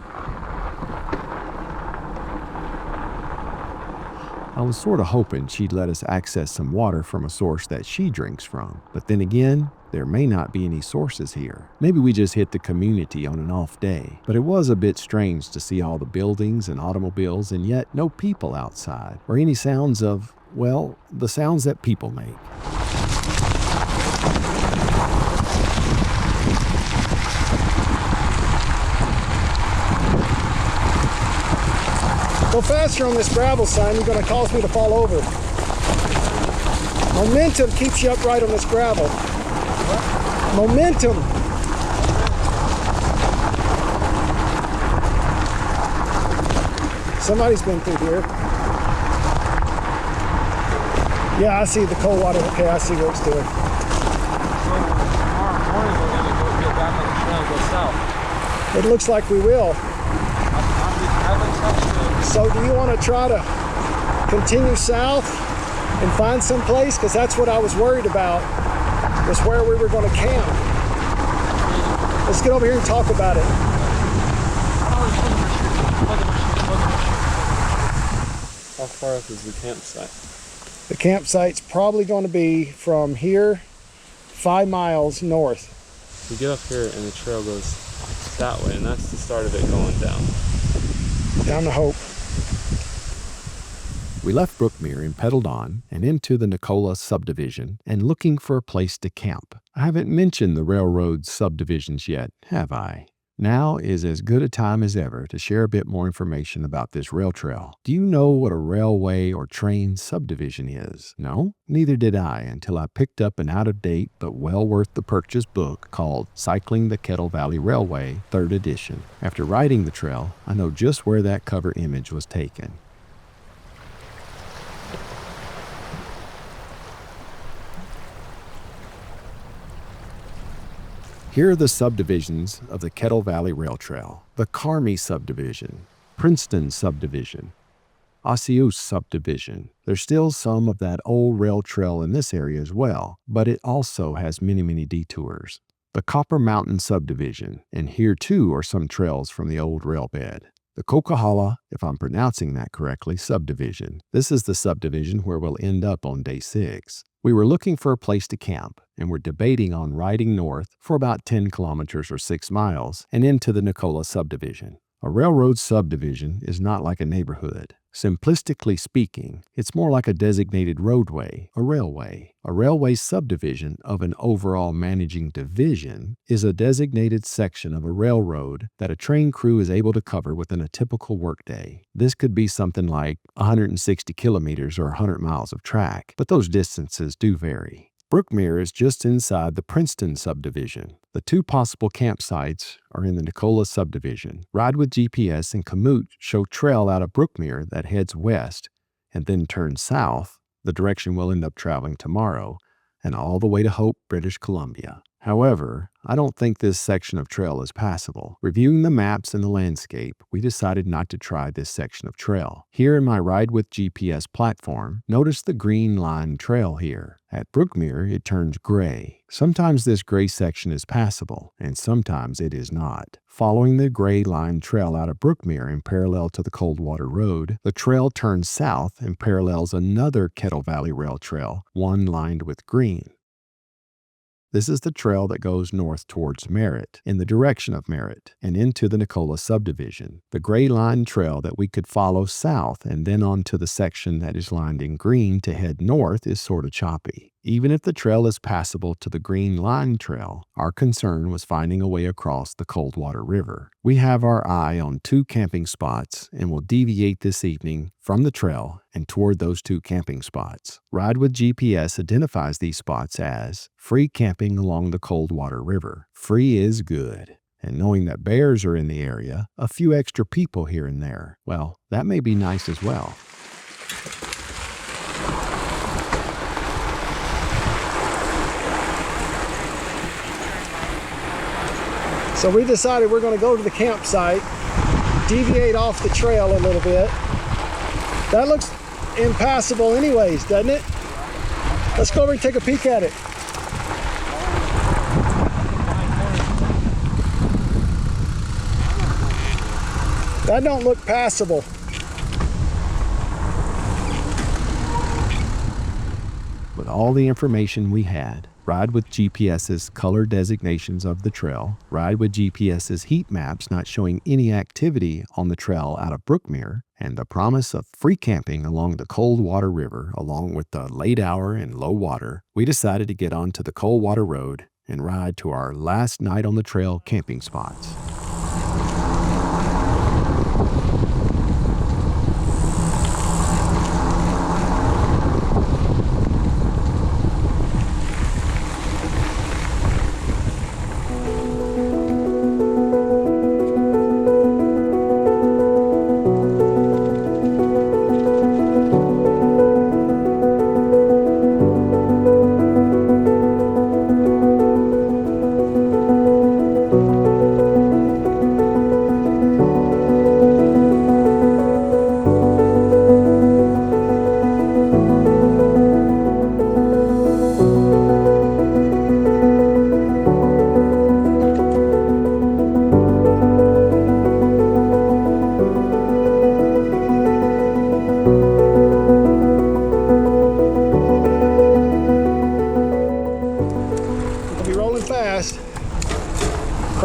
I was sort of hoping she'd let us access some water from a source that she drinks from. But then again, there may not be any sources here. Maybe we just hit the community on an off day. But it was a bit strange to see all the buildings and automobiles and yet no people outside, or any sounds of, well, the sounds that people make. Go faster on this gravel, son. You're going to cause me to fall over. Momentum keeps you upright on this gravel. Momentum. Somebody's been through here. Yeah, I see the Coldwater. Okay, I see what it's doing. So tomorrow morning we're going to go get back on the trail and go south. It looks like we will. I haven't touched it. So do you want to try to continue south and find some place? Because that's what I was worried about, was where we were going to camp. Let's get over here and talk about it. I was wondering, How far up is the campsite? The campsite's probably going to be from here 5 miles north. You get up here and the trail goes that way, and that's the start of it going down. Down the Hope. We left Brookmere and pedaled on and into the Nicola subdivision and looking for a place to camp. I haven't mentioned the railroad subdivisions yet, have I? Now is as good a time as ever to share a bit more information about this rail trail. Do you know what a railway or train subdivision is? No? Neither did I until I picked up an out-of-date but well worth the purchase book called Cycling the Kettle Valley Railway, 3rd edition. After riding the trail, I know just where that cover image was taken. Here are the subdivisions of the Kettle Valley Rail Trail. The Carmi subdivision, Princeton subdivision, Osceola subdivision. There's still some of that old rail trail in this area as well, but it also has many detours. The Copper Mountain subdivision, and here too are some trails from the old rail bed. The Coquihalla, if I'm pronouncing that correctly, subdivision. This is the subdivision where we'll end up on day 6. We were looking for a place to camp, and were debating on riding north for about 10 kilometers or 6 miles and into the Nicola subdivision. A railroad subdivision is not like a neighborhood. Simplistically speaking, it's more like a designated roadway, a railway. A railway subdivision of an overall managing division is a designated section of a railroad that a train crew is able to cover within a typical workday. This could be something like 160 kilometers or 100 miles of track, but those distances do vary. Brookmere is just inside the Princeton subdivision. The 2 possible campsites are in the Nicola subdivision. Ride with GPS and Komoot show trail out of Brookmere that heads west and then turns south, the direction we'll end up traveling tomorrow, and all the way to Hope, British Columbia. However, I don't think this section of trail is passable. Reviewing the maps and the landscape, we decided not to try this section of trail. Here in my Ride with GPS platform, notice the green line trail here. At Brookmere, it turns gray. Sometimes this gray section is passable, and sometimes it is not. Following the gray line trail out of Brookmere and parallel to the Coldwater Road, the trail turns south and parallels another Kettle Valley Rail Trail, one lined with green. This is the trail that goes north towards Merritt, in the direction of Merritt, and into the Nicola subdivision. The gray line trail that we could follow south and then onto the section that is lined in green to head north is sort of choppy. Even if the trail is passable to the green line trail, our concern was finding a way across the Coldwater River. We have our eye on 2 camping spots and will deviate this evening from the trail and toward those 2 camping spots. Ride with GPS identifies these spots as free camping along the Coldwater River. Free is good. And knowing that bears are in the area, a few extra people here and there, well, that may be nice as well. So we decided we're going to go to the campsite, deviate off the trail a little bit. That looks impassable anyways, doesn't it? Let's go over and take a peek at it. That don't look passable. With all the information we had, Ride with GPS's color designations of the trail, Ride with GPS's heat maps not showing any activity on the trail out of Brookmere, and the promise of free camping along the Coldwater River along with the late hour and low water, we decided to get onto the Coldwater Road and ride to our last night on the trail camping spots.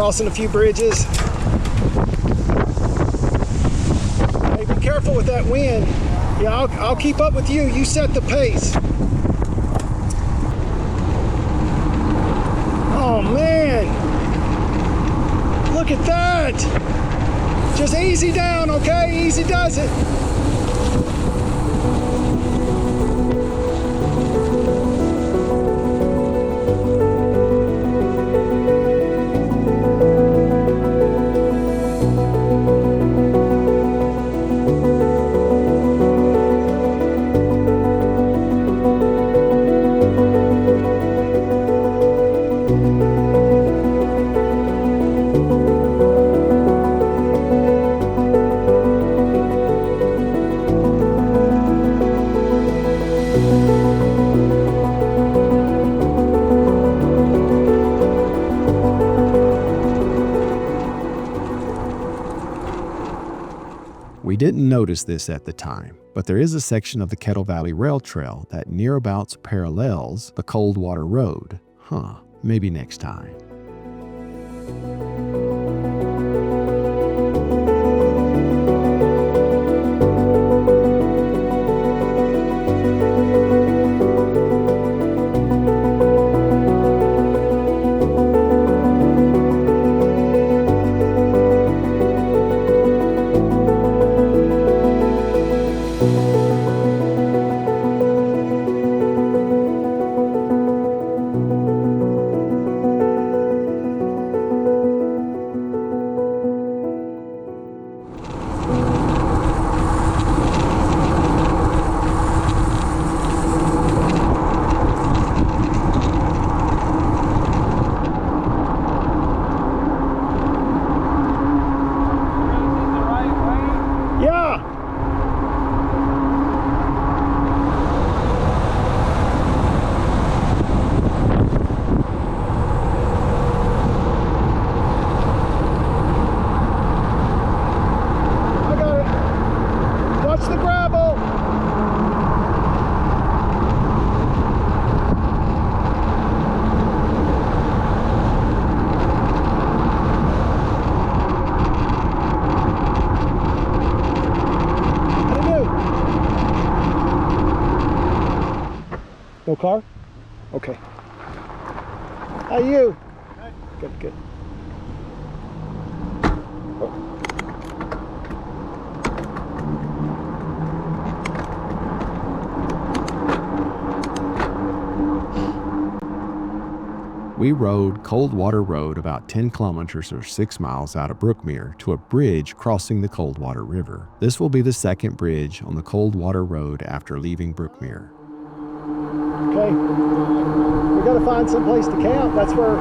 crossing a few bridges. Hey, be careful with that wind. Yeah, I'll keep up with you. You set the pace. Oh man, look at that. Just easy down, okay? Easy does it. We didn't notice this at the time, but there is a section of the Kettle Valley Rail Trail that nearabouts parallels the Coldwater Road. Maybe next time. No car? Okay. How are you? Good, good. We rode Coldwater Road about 10 kilometers or 6 miles out of Brookmere to a bridge crossing the Coldwater River. This will be the second bridge on the Coldwater Road after leaving Brookmere. Okay, we gotta find some place to camp. That's where,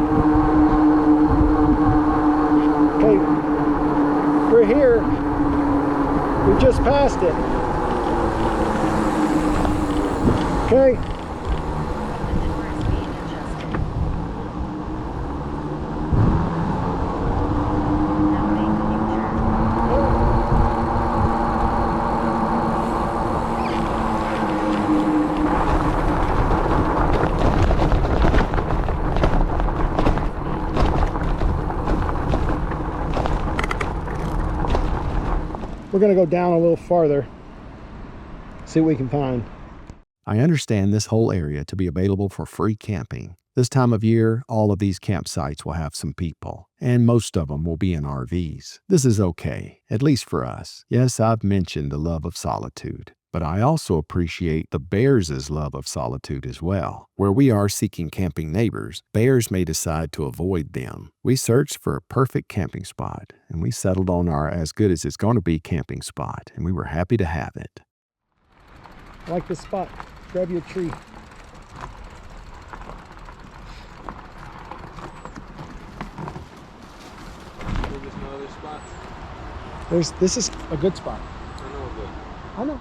okay, we're here. We just passed it. Okay. We're going to go down a little farther, see what we can find. I understand this whole area to be available for free camping. This time of year, all of these campsites will have some people, and most of them will be in RVs. This is okay, at least for us. Yes, I've mentioned the love of solitude, but I also appreciate the bears' love of solitude as well. Where we are seeking camping neighbors, bears may decide to avoid them. We searched for a perfect camping spot, and we settled on our as good as it's going to be camping spot, and we were happy to have it. I like this spot. Grab your tree. There's no other spots. This is a good spot. I know a good. I know.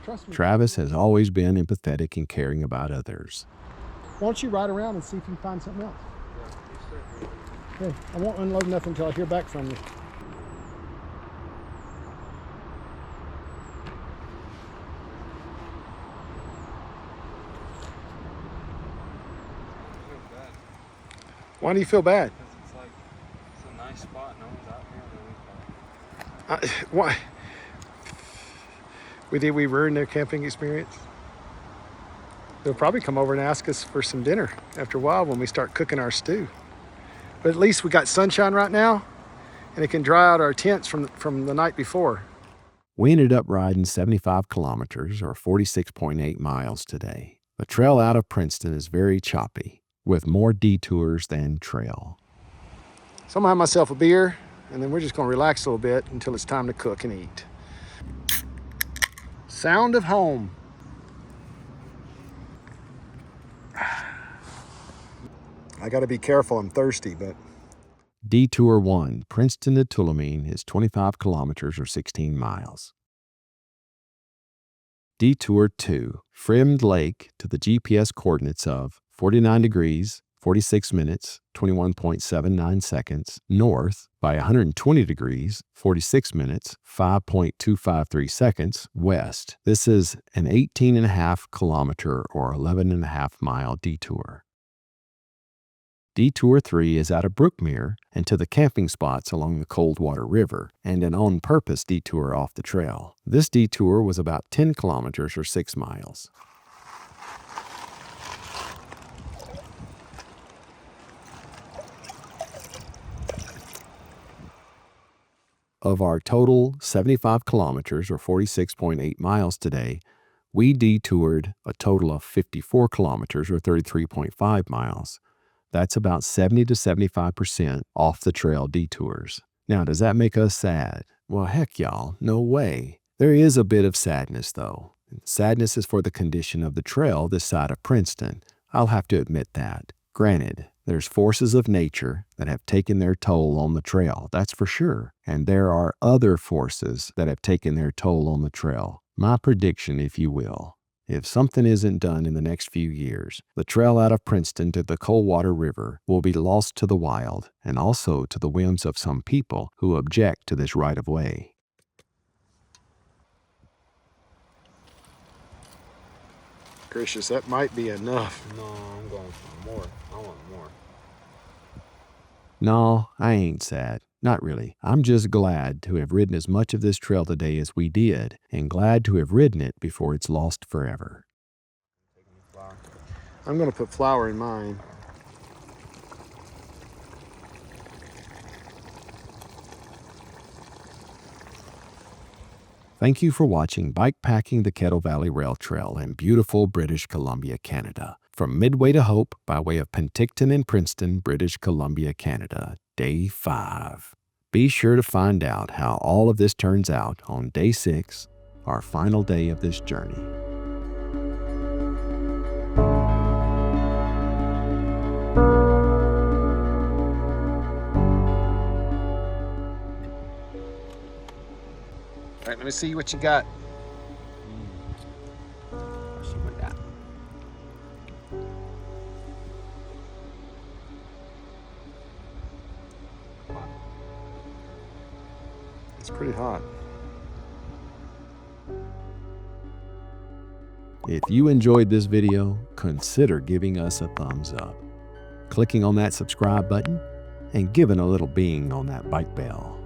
Trust me. Travis has always been empathetic and caring about others. Why don't you ride around and see if you can find something else? Yeah, Okay, I won't unload nothing until I hear back from you. Why do you feel bad? It's like so nice Why? We ruined their camping experience? They'll probably come over and ask us for some dinner after a while when we start cooking our stew. But at least we got sunshine right now, and it can dry out our tents from the night before. We ended up riding 75 kilometers or 46.8 miles today. The trail out of Princeton is very choppy, with more detours than trail. So I'm gonna have myself a beer, and then we're just gonna relax a little bit until it's time to cook and eat. Sound of home. I gotta be careful, I'm thirsty, but. Detour 1, Princeton to Tulameen, is 25 kilometers or 16 miles. Detour 2, Frembd Lake to the GPS coordinates of 49 degrees, 46 minutes, 21.79 seconds, north by 120 degrees, 46 minutes, 5.253 seconds, west. This is an 18.5 kilometer or 11.5 mile detour. Detour 3 is out of Brookmere and to the camping spots along the Coldwater River, and an on-purpose detour off the trail. This detour was about 10 kilometers or 6 miles. Of our total 75 kilometers or 46.8 miles today, we detoured a total of 54 kilometers or 33.5 miles. That's about 70 to 75% off the trail detours. Now, does that make us sad? Well, heck, y'all, no way. There is a bit of sadness, though. Sadness is for the condition of the trail this side of Princeton. I'll have to admit that. Granted, there's forces of nature that have taken their toll on the trail, that's for sure. And there are other forces that have taken their toll on the trail. My prediction, if you will. If something isn't done in the next few years, the trail out of Princeton to the Coldwater River will be lost to the wild and also to the whims of some people who object to this right-of-way. Gracious, that might be enough. No, I'm going for more. I want more. No, I ain't sad. Not really. I'm just glad to have ridden as much of this trail today as we did, and glad to have ridden it before it's lost forever. I'm gonna put flour in mine. Thank you for watching Bikepacking the Kettle Valley Rail Trail in beautiful British Columbia, Canada. From Midway to Hope by way of Penticton and Princeton, British Columbia, Canada. Day 5. Be sure to find out how all of this turns out on Day 6, our final day of this journey. All right, let me see what you got. Let's see what we got. It's pretty hot. If you enjoyed this video, consider giving us a thumbs up, clicking on that subscribe button, and giving a little bing on that bike bell.